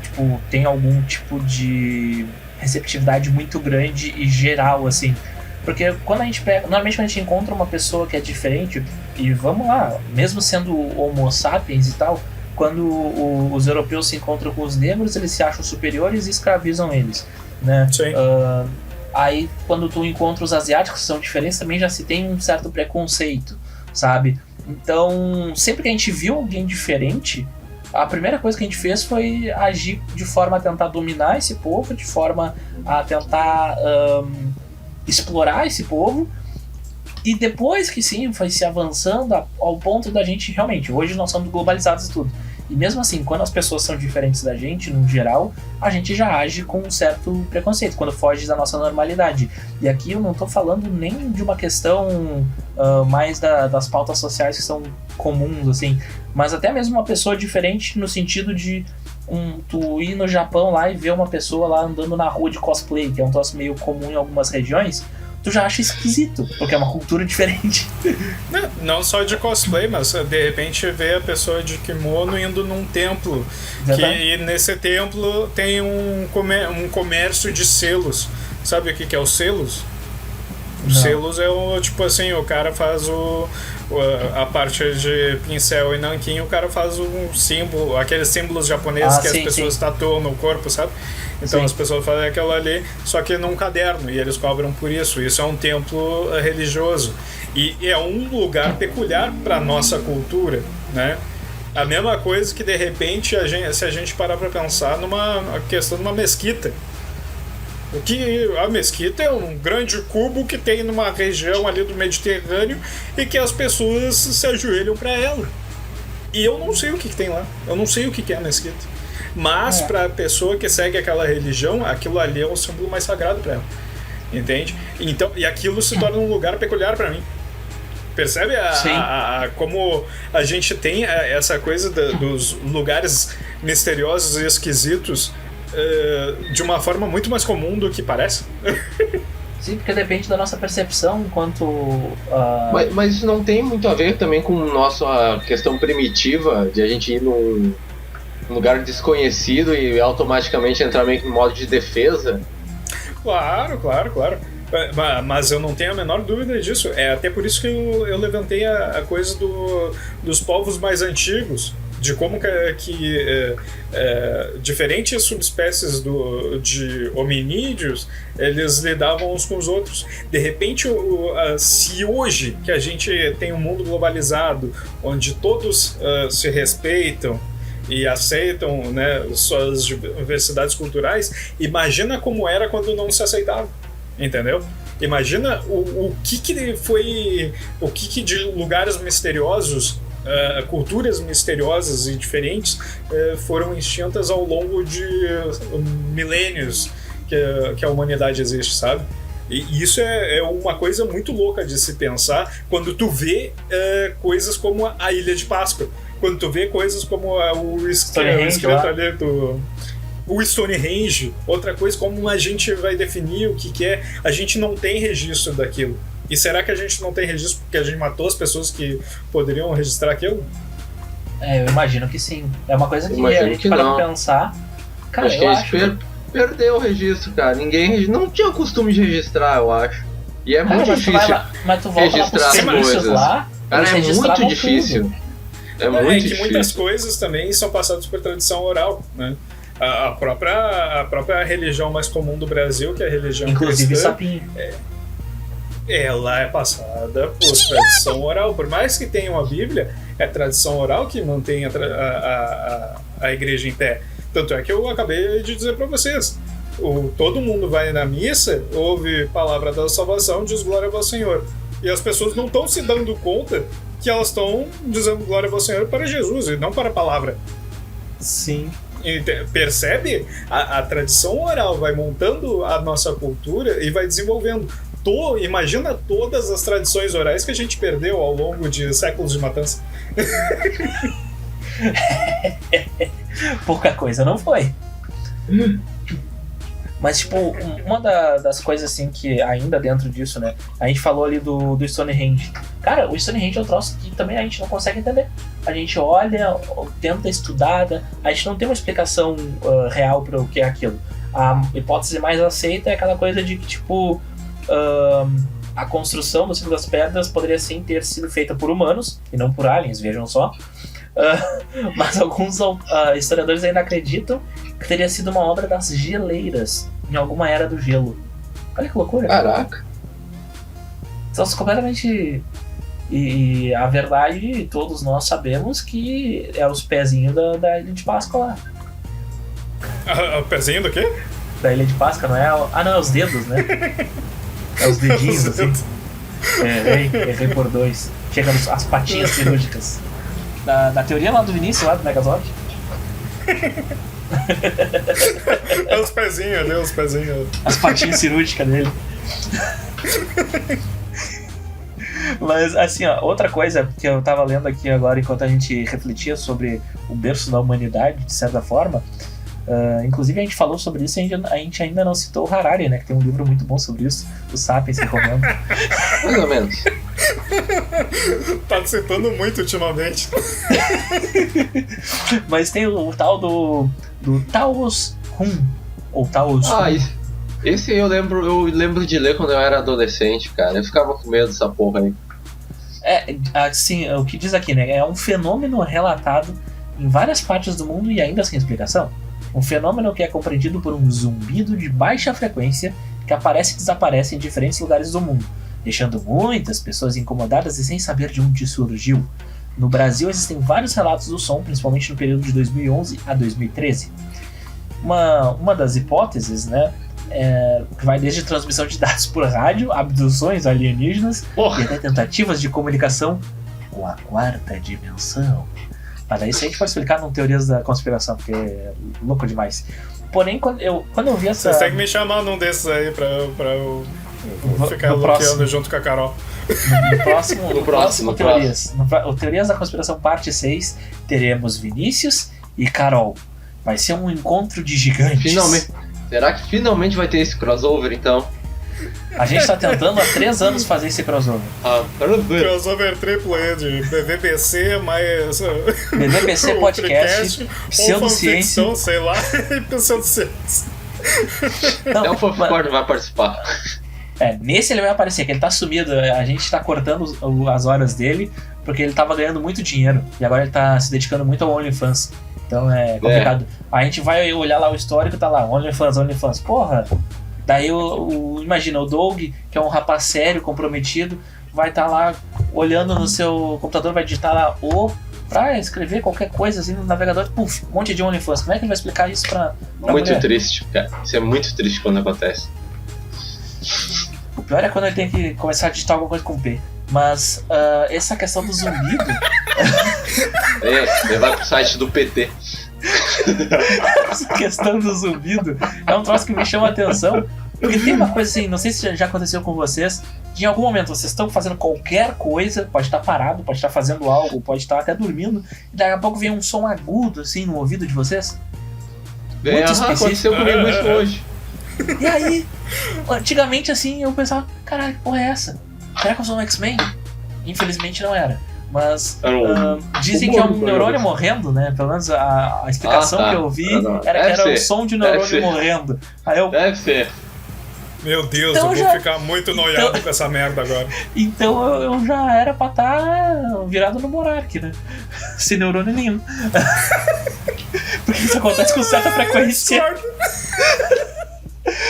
tipo, tem algum tipo de receptividade muito grande e geral, assim. Porque normalmente quando a gente encontra uma pessoa que é diferente, e vamos lá, mesmo sendo Homo sapiens e tal, quando os europeus se encontram com os negros, eles se acham superiores e escravizam eles, né? Sim. Aí quando tu encontra os asiáticos que são diferentes, também já se tem um certo preconceito, sabe? Então, sempre que a gente viu alguém diferente, a primeira coisa que a gente fez foi agir de forma a tentar dominar esse povo, de forma a tentar explorar esse povo. E depois que sim, foi se avançando ao ponto da gente realmente, hoje nós somos globalizados e tudo. E mesmo assim, quando as pessoas são diferentes da gente, no geral, a gente já age com um certo preconceito, quando foge da nossa normalidade. E aqui eu não tô falando nem de uma questão mais das pautas sociais que são comuns, assim, mas até mesmo uma pessoa diferente no sentido de tu ir no Japão lá e ver uma pessoa lá andando na rua de cosplay, que é um troço meio comum em algumas regiões, tu já acha esquisito, porque é uma cultura diferente. Não só de cosplay, mas de repente ver a pessoa de kimono indo num templo. E nesse templo tem um comércio de selos. Sabe o que é os selos? Os selos é o tipo assim, o cara faz a parte de pincel e nanquim, o cara faz um símbolo, aqueles símbolos japoneses que as pessoas tatuam no corpo, sabe? Então as pessoas fazem aquilo ali, só que num caderno, e eles cobram por isso. Isso é um templo religioso. E é um lugar peculiar para nossa cultura, né? A mesma coisa que, de repente, se a gente parar para pensar numa questão de uma mesquita. O que a mesquita é um grande cubo que tem numa região ali do Mediterrâneo e que as pessoas se ajoelham para ela. E eu não sei o que tem lá. Eu não sei o que é a mesquita. Mas para a pessoa que segue aquela religião, aquilo ali é um símbolo mais sagrado para ela. Entende? Então, e aquilo se torna um lugar peculiar para mim. Percebe como a gente tem essa coisa dos lugares misteriosos e esquisitos de uma forma muito mais comum do que parece? Sim, porque depende da nossa percepção enquanto... Mas isso não tem muito a ver também com nossa questão primitiva de a gente ir num lugar desconhecido e automaticamente entrar meio que em modo de defesa? Claro. Mas eu não tenho a menor dúvida disso. É até por isso que eu levantei a coisa dos povos mais antigos, de como que diferentes subespécies de hominídeos eles lidavam uns com os outros. De repente, se hoje que a gente tem um mundo globalizado, onde todos se respeitam e aceitam, né, suas diversidades culturais, imagina como era quando não se aceitava, entendeu? Imagina o que foi, o que de lugares misteriosos, culturas misteriosas e diferentes foram extintas ao longo de milênios que a humanidade existe, sabe? E isso é uma coisa muito louca de se pensar quando tu vê coisas como a Ilha de Páscoa, quando tu vê coisas como o escrito ali o Stonehenge. Outra coisa, como a gente vai definir o que é, a gente não tem registro daquilo. E será que a gente não tem registro porque a gente matou as pessoas que poderiam registrar aquilo? Eu imagino que sim. É uma coisa que a gente para pensar. Cara, acho que a gente perdeu o registro, cara. Ninguém não tinha o costume de registrar, eu acho. E é muito difícil mas tu volta registrar as coisas lá. Cara, é muito difícil. Tudo. É muito difícil. Muitas coisas também são passadas por tradição oral, né? A própria religião mais comum do Brasil, que é a religião inclusive cristã, sapinho. Ela é passada por tradição oral. Por mais que tenha uma Bíblia, é tradição oral que mantém a igreja em pé. Tanto é que eu acabei de dizer para vocês, todo mundo vai na missa, ouve palavra da salvação, diz glória ao Senhor. E as pessoas não estão se dando conta que elas estão dizendo glória ao Senhor para Jesus e não para a palavra. Sim. Percebe? A tradição oral vai montando a nossa cultura e vai desenvolvendo. Imagina todas as tradições orais que a gente perdeu ao longo de séculos de matança. Pouca coisa não foi. Mas, tipo, uma das coisas, assim, que ainda dentro disso, né? A gente falou ali do Stonehenge. Cara, o Stonehenge é um troço que também a gente não consegue entender. A gente olha, tenta estudar, a gente não tem uma explicação real para o que é aquilo. A hipótese mais aceita é aquela coisa de que, tipo, a construção do Círculo das Pedras poderia sim ter sido feita por humanos e não por aliens, vejam só. Mas alguns historiadores ainda acreditam que teria sido uma obra das geleiras em alguma era do gelo. Olha que loucura. Caraca. São completamente... E a verdade, todos nós sabemos que é os pezinhos da Ilha de Páscoa lá. O pezinho do quê? Da Ilha de Páscoa, não é? Não, é os dedos, né? É os dedinhos, assim. Errei por 2. Chega as patinhas cirúrgicas. Da teoria lá do Vinícius, lá do Megazord. É os pezinhos ali, os pezinhos. As patinhas cirúrgicas dele. Mas, assim, ó, outra coisa que eu tava lendo aqui agora enquanto a gente refletia sobre o berço da humanidade, de certa forma, inclusive a gente falou sobre isso e a gente ainda não citou o Harari, né, que tem um livro muito bom sobre isso, o Sapiens, recomendo. Mais ou menos. Tá citando muito ultimamente. Mas tem o tal do Taos Hun, ou Taos Ah, Hun. esse eu lembro de ler quando eu era adolescente, cara. Eu ficava com medo dessa porra aí. Assim, o que diz aqui, né, é um fenômeno relatado em várias partes do mundo e ainda sem explicação. Um fenômeno que é compreendido por um zumbido de baixa frequência que aparece e desaparece em diferentes lugares do mundo, deixando muitas pessoas incomodadas e sem saber de onde surgiu. No Brasil existem vários relatos do som, principalmente no período de 2011 a 2013. Uma das hipóteses, né, que vai desde transmissão de dados por rádio, abduções alienígenas Porra. e até tentativas de comunicação com a quarta dimensão. Mas isso a gente pode explicar no Teorias da Conspiração, porque é louco demais. Porém, quando eu vi essa... Vocês têm que me chamar num desses aí pra eu ficar no bloqueando próximo. junto com a Carol. No próximo No Teorias. O Teorias da Conspiração parte 6, teremos Vinícius e Carol. Vai ser um encontro de gigantes. Finalmente. Será que finalmente vai ter esse crossover, então? A gente tá tentando há 3 anos fazer esse crossover. Crossover triplo aí de BVBC mais. BVBC o Podcast, Freecast, Pseudociência. ou fanficção, sei lá, e Pseudociência. Não, Até o Popcorn vai participar. nesse ele vai aparecer, que ele tá sumido. A gente tá cortando as horas dele, porque ele tava ganhando muito dinheiro. E agora ele tá se dedicando muito ao OnlyFans. Então é complicado. A gente vai olhar lá o histórico, tá lá, OnlyFans. Porra! Daí imagina, o Doug, que é um rapaz sério, comprometido, vai estar lá olhando no seu computador, vai digitar lá pra escrever qualquer coisa assim no navegador, puf, um monte de OnlyFans. Como é que ele vai explicar isso pra Muito mulher? triste, cara. Isso é muito triste quando acontece. O pior é quando ele tem que começar a digitar alguma coisa com P. Mas essa questão do zumbido, Levar pro site do PT. essa questão do zumbido é um troço que me chama a atenção. Porque tem uma coisa assim, não sei se já aconteceu com vocês, de em algum momento vocês estão fazendo qualquer coisa, pode estar parado, pode estar fazendo algo, pode estar até dormindo, e daqui a pouco vem um som agudo assim no ouvido de vocês. Muito específico. Aconteceu comigo isso hoje. E aí, antigamente assim, eu pensava, caralho, que porra é essa? Será que eu sou um X-Men? Infelizmente não era. Mas dizem que é um neurônio morrendo, né? Pelo menos a explicação que eu vi era que era o som de um neurônio morrendo. Aí eu, Deve ser. Meu Deus, Então eu vou ficar muito noiado com essa merda agora. então eu já era pra estar virado no Monark, né? Sem neurônio nenhum. Porque isso acontece com certa frequência.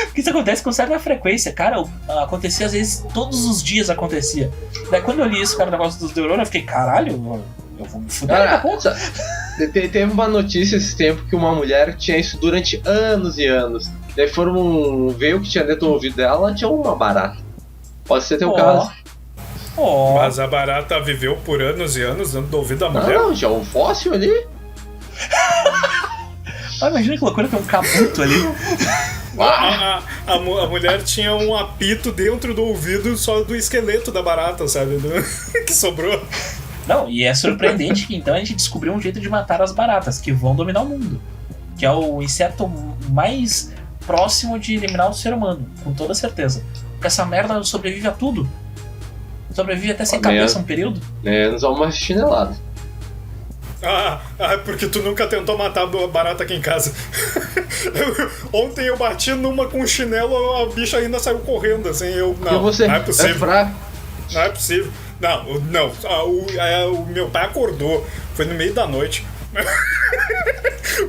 Porque isso acontece com certa frequência, cara. Acontecia às vezes, todos os dias acontecia. Daí quando eu li isso, cara, o negócio dos neurônios, eu fiquei, caralho, eu vou me fuder daqui a pouco. Teve uma notícia esse tempo que uma mulher tinha isso durante anos e anos. Daí foram ver o que tinha dentro do ouvido dela, ela tinha uma barata. Pode ser teu caso. Mas a barata viveu por anos e anos dentro do ouvido da mulher. Não, tinha um fóssil ali. Imagina que loucura, tem um cabuto ali. A mulher tinha um apito dentro do ouvido só do esqueleto da barata, sabe? Que sobrou. Não, e é surpreendente que então a gente descobriu um jeito de matar as baratas, que vão dominar o mundo. Que é o inseto mais próximo de eliminar o ser humano, com toda certeza. Porque essa merda sobrevive a tudo. Sobrevive até sem cabeça um período. Menos a uma chinelada. Porque tu nunca tentou matar a barata aqui em casa. Ontem eu bati numa com um chinelo, a bicha ainda saiu correndo, assim, não é possível. Não é possível. Não. O meu pai acordou, foi no meio da noite.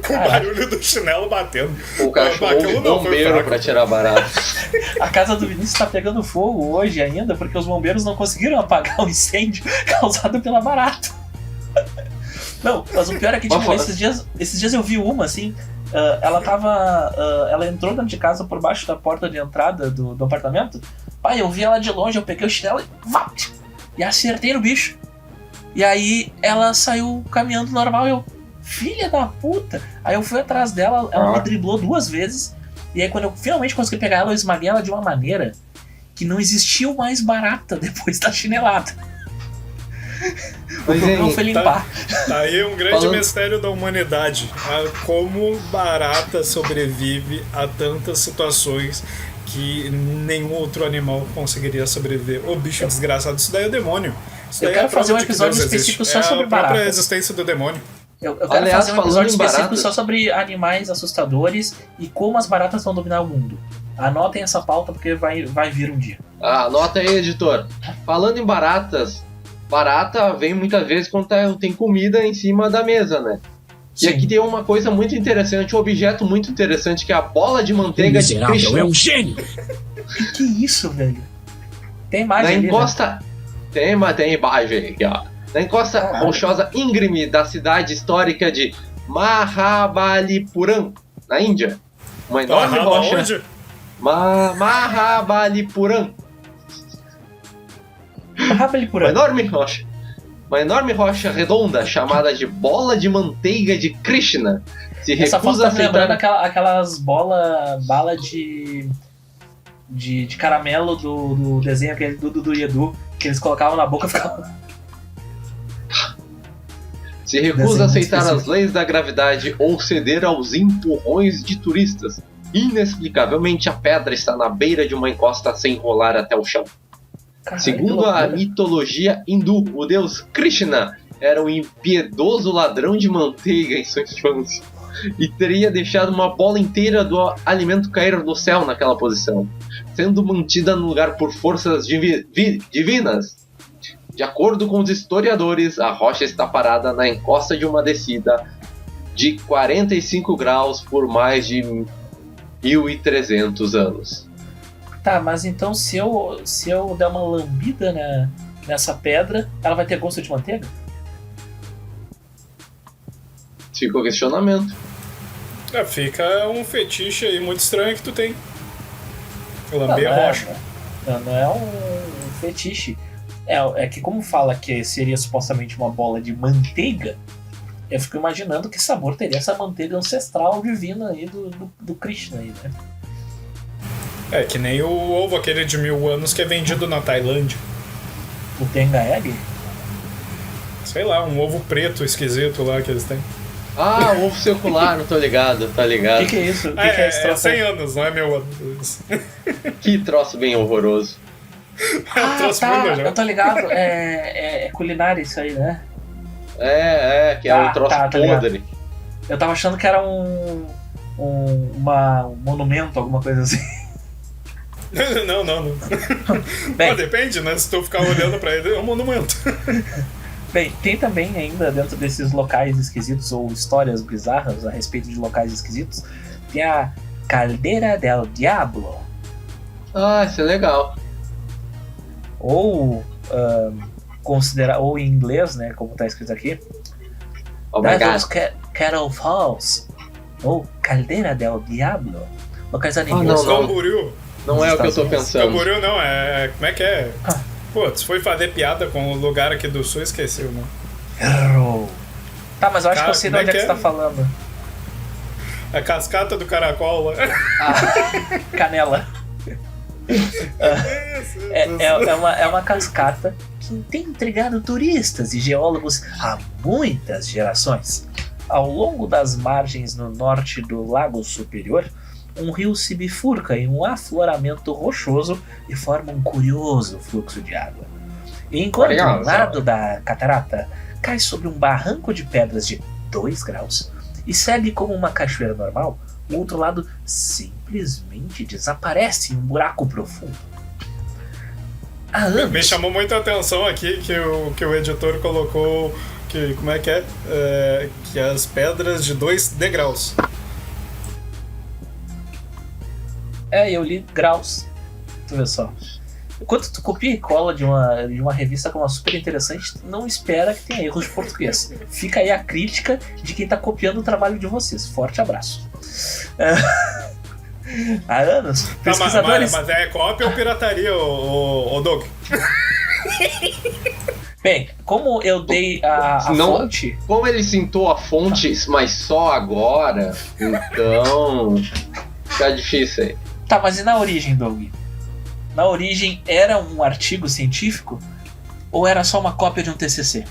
Com o barulho do chinelo batendo. O cachorro de bombeiro pra tirar barato. A casa do Vinícius tá pegando fogo hoje ainda, porque os bombeiros não conseguiram apagar o incêndio causado pela barata. Não, mas o pior é que tipo, esses dias eu vi uma assim. Ela entrou dentro de casa por baixo da porta de entrada do apartamento. Pai, eu vi ela de longe, eu peguei o chinelo e acertei no bicho. E aí ela saiu caminhando normal. Eu, filha da puta. Aí eu fui atrás dela, ela me driblou 2 vezes. E aí quando eu finalmente consegui pegar ela, eu esmaguei ela de uma maneira que não existiu mais barata depois da chinelada. O Mas problema aí, foi limpar. Tá aí um grande Falando- mistério da humanidade. Como barata sobrevive a tantas situações que nenhum outro animal conseguiria sobreviver. Ô, bicho desgraçado, isso daí é o demônio. Isso Eu daí quero a prova fazer um de que episódio Deus específico existe. só É sobre a própria barata. existência do demônio. Eu quero Aliás, fazer um falando episódio em específico baratas- só sobre animais assustadores e como as baratas vão dominar o mundo. Anotem essa pauta porque vai vir um dia. Anota aí, editor. Falando em baratas, barata vem muitas vezes quando tem comida em cima da mesa, né? E aqui tem uma coisa muito interessante, um objeto muito interessante, que é a bola de manteiga de Krishna. gênio! Que isso, velho? Tem imagem Na ali, né? encosta... Tem imagem aqui, ó. Na encosta Caralho. rochosa íngreme da cidade histórica de Mahabalipuram, na Índia. Uma enorme Barraba rocha... onde? Mahabalipuram. Barraba ali por Uma ano. enorme rocha. Uma enorme rocha redonda chamada de bola de manteiga de Krishna. Se Essa foto recusa tá a me lembrando aceitar. aquelas bala de caramelo do desenho aquele do Dudu e Edu, que eles colocavam na boca e ficavam... Se recusa Desenho a aceitar específico. as leis da gravidade ou ceder aos empurrões de turistas. Inexplicavelmente, a pedra está na beira de uma encosta sem rolar até o chão. Caralho, Segundo que a loucura. mitologia hindu, o deus Krishna era um impiedoso ladrão de manteiga em sua infância e teria deixado uma bola inteira do alimento cair no céu naquela posição, sendo mantida no lugar por forças divinas. De acordo com os historiadores, a rocha está parada na encosta de uma descida de 45 graus por mais de 1.300 anos. Tá, mas então se eu der uma lambida nessa pedra, ela vai ter gosto de manteiga? Fica o questionamento. Fica um fetiche aí muito estranho que tu tem. Lamber Não, a rocha. Não é um fetiche. É que como fala que seria supostamente uma bola de manteiga, eu fico imaginando que sabor teria essa manteiga ancestral divina aí do Krishna aí, né? É que nem o ovo aquele de 1000 anos que é vendido na Tailândia. O Tenga Egg? Sei lá, um ovo preto esquisito lá que eles têm. Ah, ovo circular, não tô ligado, tá O ligado. que é isso? O que É, é esse é troço 100 aí? anos, não é 1000 anos. Que troço bem horroroso. Ah, Trouxe tá, muito, já. eu tô ligado. É culinária isso aí, né? Que é um troço tá ligado. podre. Eu tava achando que era um monumento, alguma coisa assim. Não. Bem, Pô, depende, né? Se tu ficar olhando pra ele, é um monumento. Bem, tem também ainda dentro desses locais esquisitos ou histórias bizarras a respeito de locais esquisitos, tem a Caldeira del Diablo, Ah, isso é legal. ou ou em inglês, né, como tá escrito aqui, Oh my Devil's god. Kettle Falls, ou Caldeira del Diablo, localizado em Ah, Boston. não. Camboriú. Não é o que eu tô pensando. Camboriú não, como é que é? Ah. Pô, se foi fazer piada com o lugar aqui do sul, esqueceu, né? Errou. Tá, mas eu acho Cara, que eu sei de como é onde é que que você é? tá falando. A cascata do caracol lá. Ah, Canela. É uma cascata que tem intrigado turistas e geólogos há muitas gerações. Ao longo das margens no norte do Lago Superior, um rio se bifurca em um afloramento rochoso e forma um curioso fluxo de água. Enquanto Curioso. um lado da catarata cai sobre um barranco de pedras de 2 graus e segue como uma cachoeira normal, o outro lado simplesmente desaparece em um buraco profundo. Há anos, Me chamou muita atenção aqui que o editor colocou que, como é que é? Que as pedras de 2 degraus. eu li graus. Tu vê só. Enquanto tu copia e cola de uma revista como uma super interessante, não espera que tenha erros de português. Fica aí a crítica de quem tá copiando o trabalho de vocês. Forte abraço. Há anos, Tá, pesquisadores... mas é cópia ou pirataria, o Doug? Bem, como eu dei a Não. fonte... Como ele cintou a fonte, mas só agora, então. Fica difícil aí. Tá, mas e na origem, Doug? na origem era um artigo científico ou era só uma cópia de um TCC?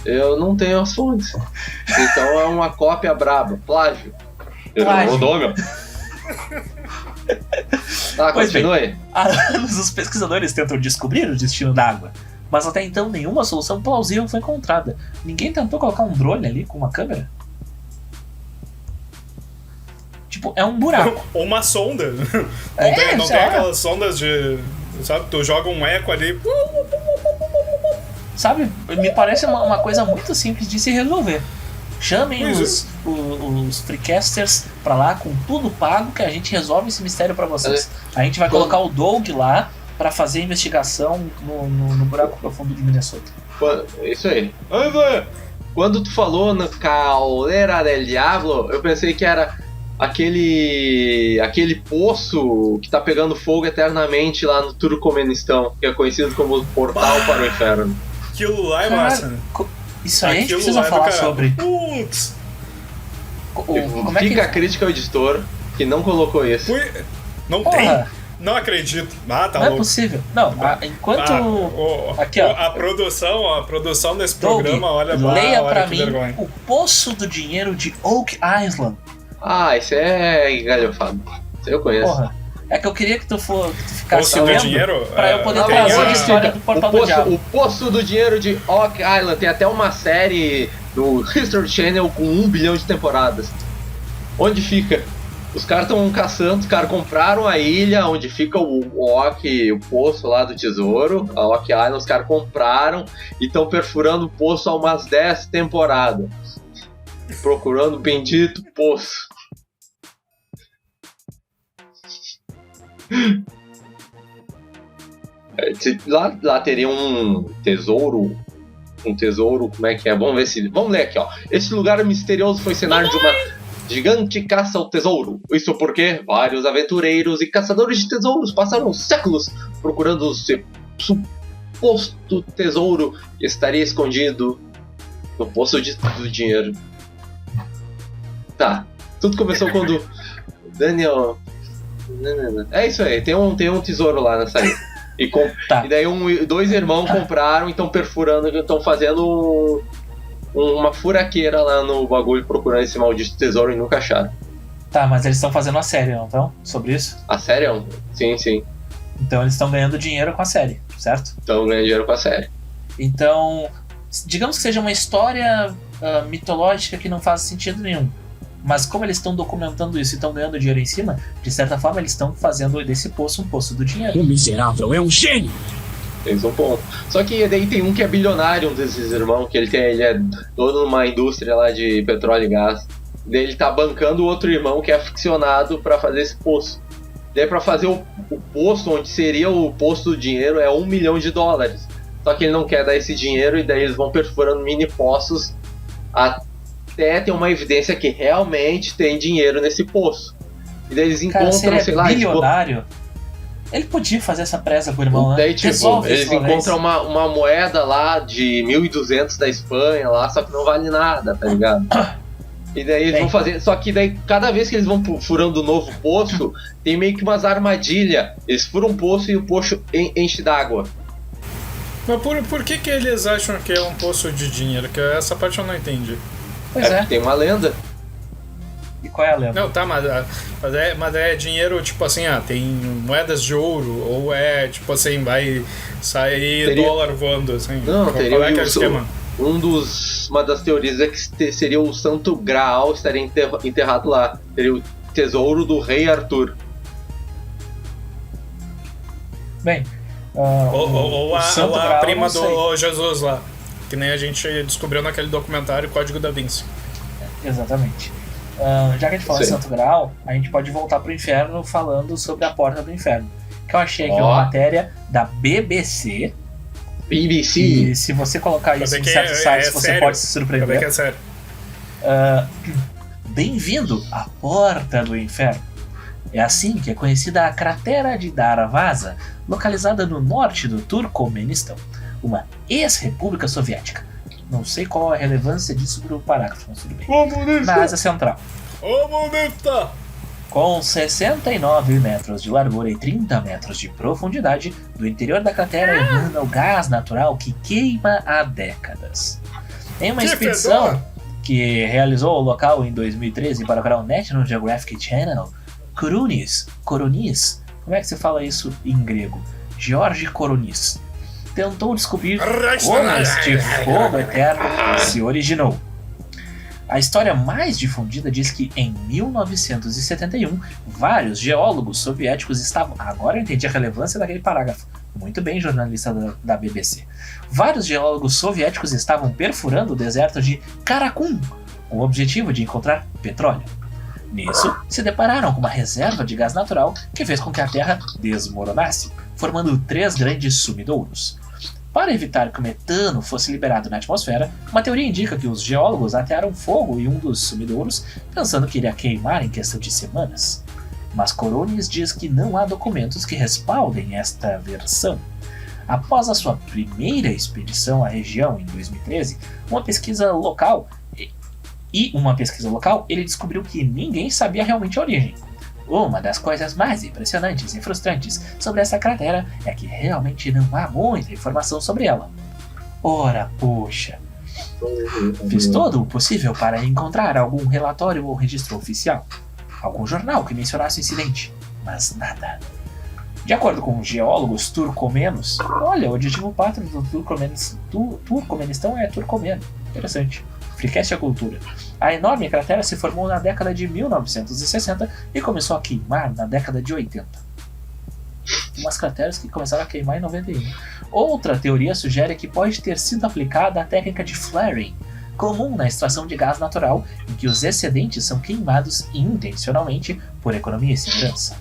Eu não tenho as fontes. Então é uma cópia braba. Plágio. Plágio. Rodou, meu. Tá, Pois bem. continue. Há anos os pesquisadores tentam descobrir o destino da água, mas até então nenhuma solução plausível foi encontrada. Ninguém tentou colocar um drone ali com uma câmera? Tipo, é um buraco. Ou uma sonda. Não É, tem sei lá. aquelas sondas de. Sabe, tu joga um eco ali. Sabe? Me parece uma coisa muito simples de se resolver. Chamem Pois os freecasters pra lá com tudo pago que a gente resolve esse mistério pra vocês. A gente vai colocar o Doug lá pra fazer investigação no buraco profundo de Minnesota. Isso aí. Quando tu falou no Caldera del Diablo, eu pensei que era aquele poço que tá pegando fogo eternamente lá no Turcomenistão, que é conhecido como o Portal para o Inferno. Aquilo lá é Caralho, massa, né? Isso aí a gente Aquilo precisa lá é do falar caralho. sobre. Putz! Como é que... Fica a crítica ao editor que não colocou isso. Não Porra, tem? Não acredito. Ah, tá não é louco. possível. Não, enquanto... Aqui, ó. A produção desse Doug, programa, olha lá, leia olha pra que mim vergonha. O Poço do Dinheiro de Oak Island. Ah, esse é galhofado. Esse eu conheço. Porra, é que eu queria que tu ficasse Poço do lendo dinheiro? pra eu poder Ah, trazer vou a história do Portal do Diabo. O Poço do Dinheiro de Oak Island tem até uma série do History Channel com 1 bilhão de temporadas. Onde fica? Os caras estão caçando, os caras compraram a ilha onde fica o poço lá do tesouro, a Oak Island, os caras compraram e estão perfurando o poço há umas 10 temporadas. Procurando o bendito poço. Lá teria um tesouro, como é que é? Vamos ler aqui, ó. Esse lugar misterioso foi cenário de uma gigante caça ao tesouro. Isso porque vários aventureiros e caçadores de tesouros passaram séculos procurando o suposto tesouro que estaria escondido no poço do dinheiro. Tá, tudo começou quando Daniel... É isso aí, tem um tesouro lá nessa ilha. Tá. E daí dois irmãos compraram e estão perfurando, estão fazendo uma furaqueira lá no bagulho procurando esse maldito tesouro e nunca acharam. Tá, mas eles estão fazendo uma série, não estão? Sobre isso? A série? Sim. Então eles estão ganhando dinheiro com a série, certo? Estão ganhando dinheiro com a série. Então, digamos que seja uma história mitológica que não faz sentido nenhum. Mas como eles estão documentando isso e estão ganhando dinheiro em cima, de certa forma eles estão fazendo desse poço um poço do dinheiro. O miserável é um gênio! Eles um ponto. Só que daí tem um que é bilionário, um desses irmãos, que ele é dono de uma indústria lá de petróleo e gás. Daí ele tá bancando o outro irmão que é aficionado pra fazer esse poço. Daí pra fazer o poço, onde seria o poço do dinheiro, é $1 milhão. Só que ele não quer dar esse dinheiro e daí eles vão perfurando mini poços até ter uma evidência que realmente tem dinheiro nesse poço. E daí eles Cara, se ele encontram, é sei lá, bilionário, ele podia fazer essa presa com o irmão, né? daí, tipo, Resolve eles isso de uma encontram vez. uma moeda lá de 1.200 da Espanha lá, só que não vale nada, tá ligado? E daí eles vão fazer. Só que daí, cada vez que eles vão furando um novo poço, tem meio que umas armadilhas. Eles furam um poço e o poço enche d'água. Mas por que eles acham que é um poço de dinheiro? Que essa parte eu não entendi. Pois é. Tem uma lenda. E qual é a lenda? Não, tá, mas é dinheiro, tipo assim, tem moedas de ouro, ou é, tipo assim, vai sair dólar voando, assim. Não, qual teria é que é o esquema? uma das teorias é que seria o Santo Graal estaria enterrado lá. Seria o tesouro do rei Arthur. Bem, Ou Santo a Graal, prima não sei. do Jesus lá, que nem a gente descobriu naquele documentário Código da Vinci. Exatamente. Já que a gente falou em Santo Graal, a gente pode voltar pro inferno falando sobre a porta do inferno. Que eu achei aqui uma matéria da BBC. E se você colocar isso em certos sites, você sério. pode se surpreender. Como é que é sério? Bem-vindo à porta do inferno. É assim que é conhecida a cratera de Darvaza, localizada no norte do Turcomenistão, uma ex-república soviética. Não sei qual a relevância disso para o parágrafo, mas tudo bem. Na Ásia Central. Ô, bonita! Com 69 metros de largura e 30 metros de profundidade, do interior da cratera emana o gás natural que queima há décadas. Em uma expedição que realizou o local em 2013 para o canal National Geographic Channel, Koronis, como é que se fala isso em grego? George Koronis, tentou descobrir como este fogo eterno se originou. A história mais difundida diz que em 1971, vários geólogos soviéticos estavam... Agora eu entendi a relevância daquele parágrafo. Muito bem, jornalista da BBC. Vários geólogos soviéticos estavam perfurando o deserto de Karakum, com o objetivo de encontrar petróleo. Nisso, se depararam com uma reserva de gás natural que fez com que a Terra desmoronasse, formando 3 grandes sumidouros. Para evitar que o metano fosse liberado na atmosfera, uma teoria indica que os geólogos atearam fogo em um dos sumidouros, pensando que iria queimar em questão de semanas. Mas Koronis diz que não há documentos que respaldem esta versão. Após a sua primeira expedição à região em 2013, uma pesquisa local, ele descobriu que ninguém sabia realmente a origem. Uma das coisas mais impressionantes e frustrantes sobre essa cratera é que realmente não há muita informação sobre ela. Ora, poxa! Fiz todo o possível para encontrar algum relatório ou registro oficial, algum jornal que mencionasse o incidente, mas nada. De acordo com geólogos turcomenos, olha, o adjetivo pátrio do Turcomenistão é turcomeno. Interessante. Freecast a cultura. A enorme cratera se formou na década de 1960 e começou a queimar na década de 80. Umas crateras que começaram a queimar em 91. Outra teoria sugere que pode ter sido aplicada a técnica de flaring, comum na extração de gás natural, em que os excedentes são queimados intencionalmente por economia e segurança.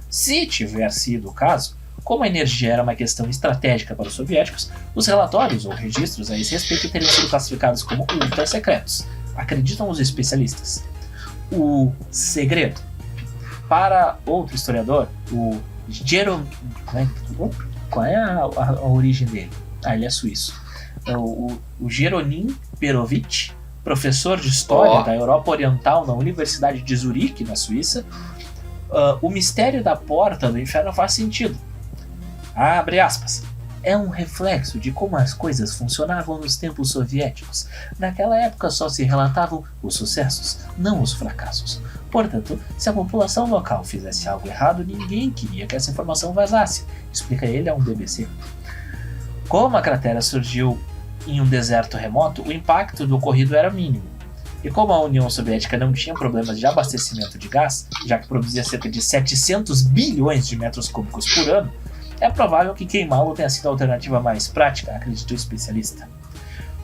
Se tiver sido o caso, como a energia era uma questão estratégica para os soviéticos, os relatórios ou registros a esse respeito teriam sido classificados como ultra secretos, acreditam os especialistas. O segredo. Para outro historiador, o Jerome... Qual é a origem dele? Ele é suíço. O Jeronim Perovitch, professor de História da Europa Oriental na Universidade de Zurique, na Suíça, o mistério da porta do inferno faz sentido. Abre aspas. É um reflexo de como as coisas funcionavam nos tempos soviéticos. Naquela época só se relatavam os sucessos, não os fracassos. Portanto, se a população local fizesse algo errado, ninguém queria que essa informação vazasse, explica ele a um BBC. Como a cratera surgiu em um deserto remoto, o impacto do ocorrido era mínimo. E como a União Soviética não tinha problemas de abastecimento de gás, já que produzia cerca de 700 bilhões de metros cúbicos por ano, é provável que queimá-lo tenha sido a alternativa mais prática, acredita o especialista.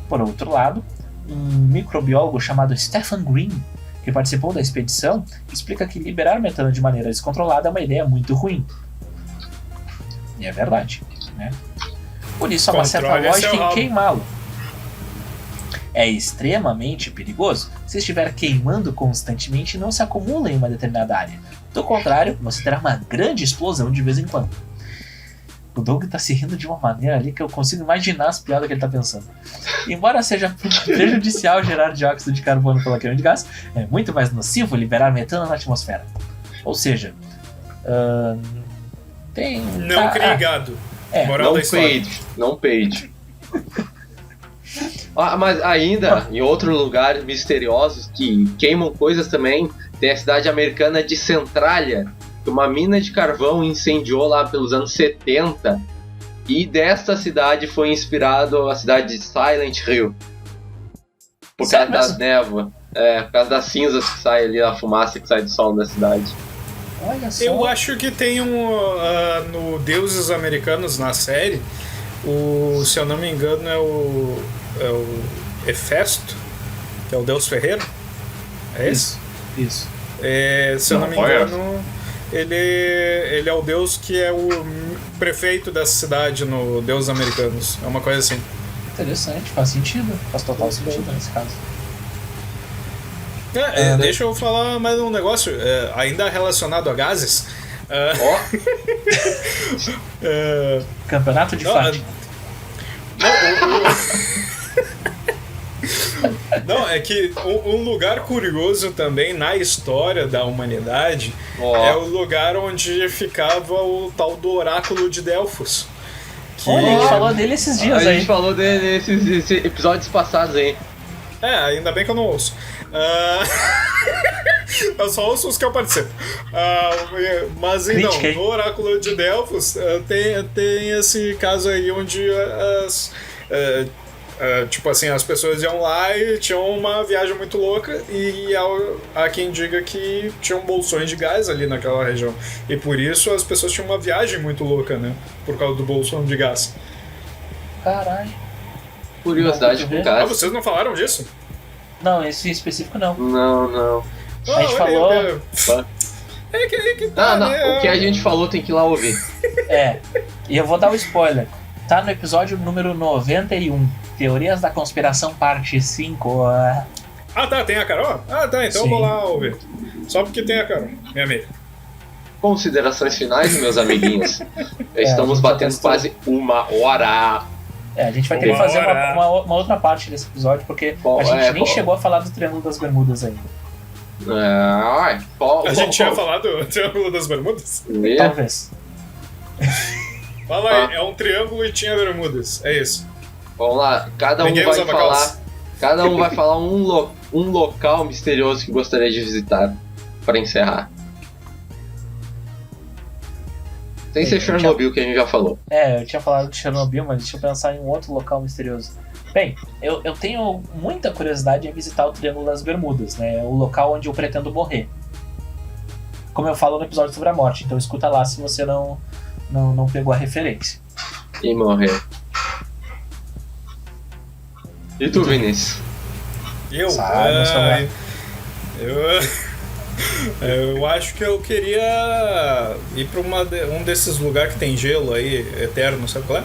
Por outro lado, um microbiólogo chamado Stephen Green, que participou da expedição, explica que liberar metano de maneira descontrolada é uma ideia muito ruim. E é verdade, né? Por isso há uma certa lógica em queimá-lo. É extremamente perigoso se estiver queimando constantemente e não se acumula em uma determinada área. Do contrário, você terá uma grande explosão de vez em quando. O Doug tá se rindo de uma maneira ali que eu consigo imaginar as piadas que ele tá pensando. Embora seja prejudicial gerar dióxido de carbono pela queima de gás, é muito mais nocivo liberar metano na atmosfera. Ou seja, tem... Não crie gado. Moral da história. Não peide. Mas ainda, em outros lugares misteriosos que queimam coisas também, tem a cidade americana de Centralia, que uma mina de carvão incendiou lá pelos anos 70, e desta cidade foi inspirado a cidade de Silent Hill. Por causa das névoas, por causa das cinzas que saem ali, a fumaça que sai do sol da cidade. Olha só. Eu acho que tem no Deuses Americanos, na série, se eu não me engano é o Hefesto, que é o deus ferreiro. É isso? Isso. Se eu não me engano, ele é o deus que é o prefeito dessa cidade no Deuses Americanos. É uma coisa assim. Interessante, faz sentido. Faz total sentido nesse caso. Deixa eu falar mais um negócio, ainda relacionado a gases. Campeonato de Fátima. Não, Não, é que um lugar curioso também na história da humanidade é o lugar onde ficava o tal do Oráculo de Delfos. Olha, a gente falou dele esses dias A aí. gente falou dele nesses episódios passados aí. Ainda bem que eu não ouço. Eu só ouço os que eu participo. Mas então, Crítica, hein? no Oráculo de Delfos tem esse caso aí onde tipo assim, as pessoas iam lá e tinham uma viagem muito louca e há quem diga que tinham bolsões de gás ali naquela região. E por isso as pessoas tinham uma viagem muito louca, né? Por causa do bolsão de gás. Caralho. Curiosidade Não, com Ah, gás. vocês não falaram disso? Não, esse em específico não. Não. A gente falou- É que tá, Não, né? o que a gente falou tem que ir lá ouvir. E eu vou dar um spoiler. Tá no episódio número 91. Teorias da Conspiração, parte 5. Ah, tá, tem a Carol? Ah, tá, então eu Sim. vou lá ouvir. Só porque tem a Carol, minha amiga. Considerações finais, meus amiguinhos. Estamos a gente batendo já testou. quase 1 hora. A gente vai ter que Uma fazer hora. uma outra parte desse episódio, porque Bom, a gente nem bom. chegou a falar do Triângulo das Bermudas ainda. A gente tinha falado do Triângulo das Bermudas? Talvez. Fala aí, é um triângulo e tinha bermudas, é isso. Vamos lá, cada um Ninguém vai usava falar. calça. Cada um vai falar um local misterioso que gostaria de visitar para encerrar. Sem ser Chernobyl, que a gente já falou. Eu tinha falado de Chernobyl, mas deixa eu pensar em um outro local misterioso. Bem, eu tenho muita curiosidade em visitar o Triângulo das Bermudas, né? O local onde eu pretendo morrer. Como eu falo no episódio sobre a morte, então escuta lá se você não pegou a referência. E morrer. E tu, Vinícius? Eu? Sabe, eu sou bem. Eu acho que eu queria ir pra um desses lugares que tem gelo aí, eterno, sabe qual é?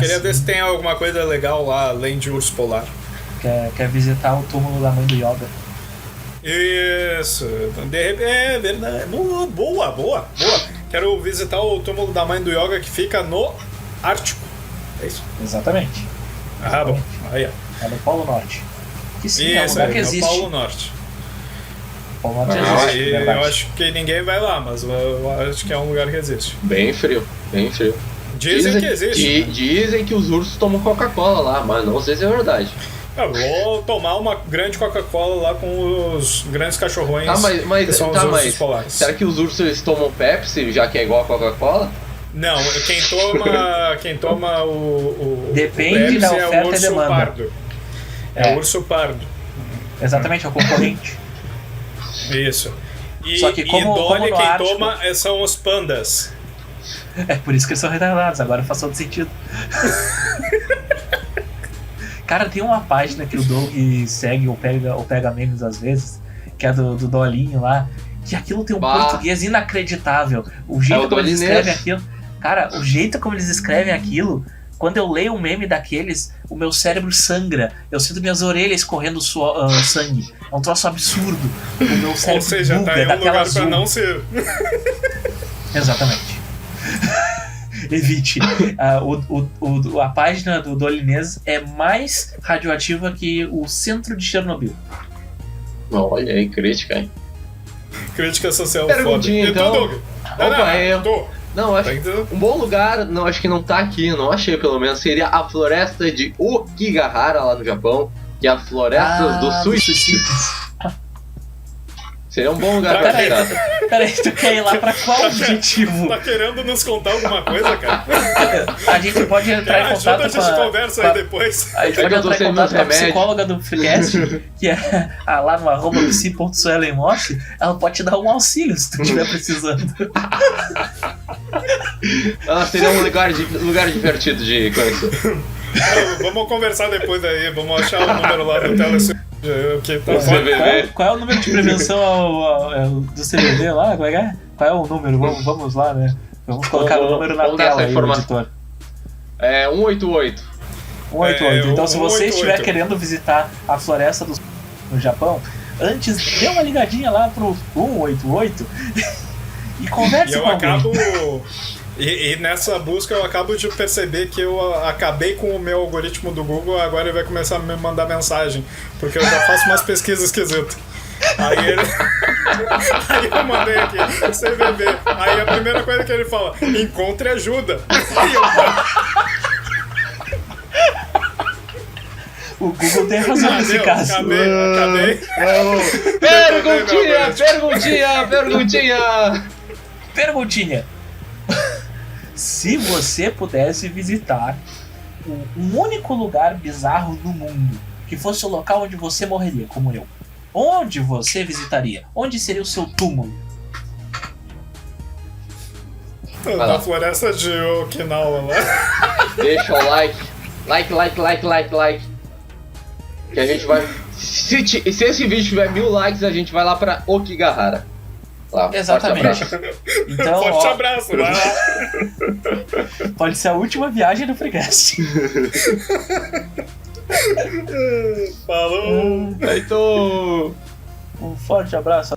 Queria Sim. ver se tem alguma coisa legal lá, além de urso polar. Quer visitar o túmulo da mãe do Yoga. Isso, de repente, é verdade, boa. Quero visitar o túmulo da mãe do Yoga que fica no Ártico, é isso? Exatamente. Ah, bom, aí ó. É no Polo Norte. Que sim, é um Isso, lugar que no existe. Polo Norte. O Polo Norte Ah, existe, E verdade. eu acho que ninguém vai lá, mas eu acho que é um lugar que existe. Bem frio. Dizem que existe. né? Dizem que os ursos tomam Coca-Cola lá, mas não sei se é verdade. Eu vou tomar uma grande Coca-Cola lá com os grandes cachorrões que são os ursos mas polares. será que os ursos eles tomam Pepsi, já que é igual a Coca-Cola? Não, quem toma o Depende o Pepsi da é oferta o e urso demanda. pardo. É o urso pardo. Exatamente, é o concorrente. Isso. E, Só que como Dolly, no quem Ártico- toma são os pandas. É por isso que eles são retardados, agora faz todo sentido. Cara, tem uma página que o Doug segue ou pega memes às vezes, que é do Dolinho lá, que aquilo tem um português inacreditável. O jeito o como eles Dolinês. escrevem aquilo. Cara, o jeito como eles escrevem aquilo, quando eu leio um meme daqueles, o meu cérebro sangra. Eu sinto minhas orelhas correndo sangue. É um troço absurdo. O meu Ou cérebro seja, buga tá em um daquela lugar azul. pra não ser. Exatamente. Evite. A página do Dolinês é mais radioativa que o centro de Chernobyl. Olha aí, crítica, hein? Crítica social foda. Perguntinha, E tu, então. Doug? Opa, eu. Tô. Não, acho Tá entendendo? um bom lugar, não, acho que não tá aqui, não achei pelo menos, seria a floresta de Okigahara lá no Japão, que é a floresta do suicídio. Seria um bom lugar pra Peraí. visitar. Peraí, tu quer ir lá pra qual objetivo? Tá querendo nos contar alguma coisa, cara? A gente pode entrar em Ajuda, a contato gente com a... conversa com aí a- depois. A gente É pode que eu tô entrar em sem contato meus com a remédios. psicóloga do Freecast, que é lá no @psi.suelenmoss. Ela pode te dar um auxílio se tu estiver precisando. Seria um lugar divertido de conhecer. Vamos conversar depois aí, vamos achar o número lá do Telecurso. Que tá Você foda. vê. Qual é o número de prevenção do CBD lá? Como é que é? Qual é o número? Vamos lá, né? Vamos colocar o número na vamos dar tela essa aí, informação. editor. É 188. 188. Então, se você 188. estiver querendo visitar a floresta no Japão, antes dê uma ligadinha lá pro 188 e E converse eu com alguém. acabo. E nessa busca eu acabo de perceber que eu acabei com o meu algoritmo do Google, agora ele vai começar a me mandar mensagem, porque eu já faço umas pesquisas esquisitas. Aí eu mandei aqui, CVB. Aí a primeira coisa que ele fala, encontre ajuda. Aí eu... O Google tem razão nesse caso. Acabei. Perguntinha. Se você pudesse visitar um único lugar bizarro no mundo, que fosse o local onde você morreria, como eu, onde você visitaria? Onde seria o seu túmulo? Na floresta de Okinawa lá. Deixa o like. Like. Que a gente vai... Se esse vídeo tiver 1000 likes, a gente vai lá pra Okigahara. Lá, Exatamente. Então, forte abraço, vai lá. Pode ser a última viagem do Freecast. Falou. Então... Um forte abraço.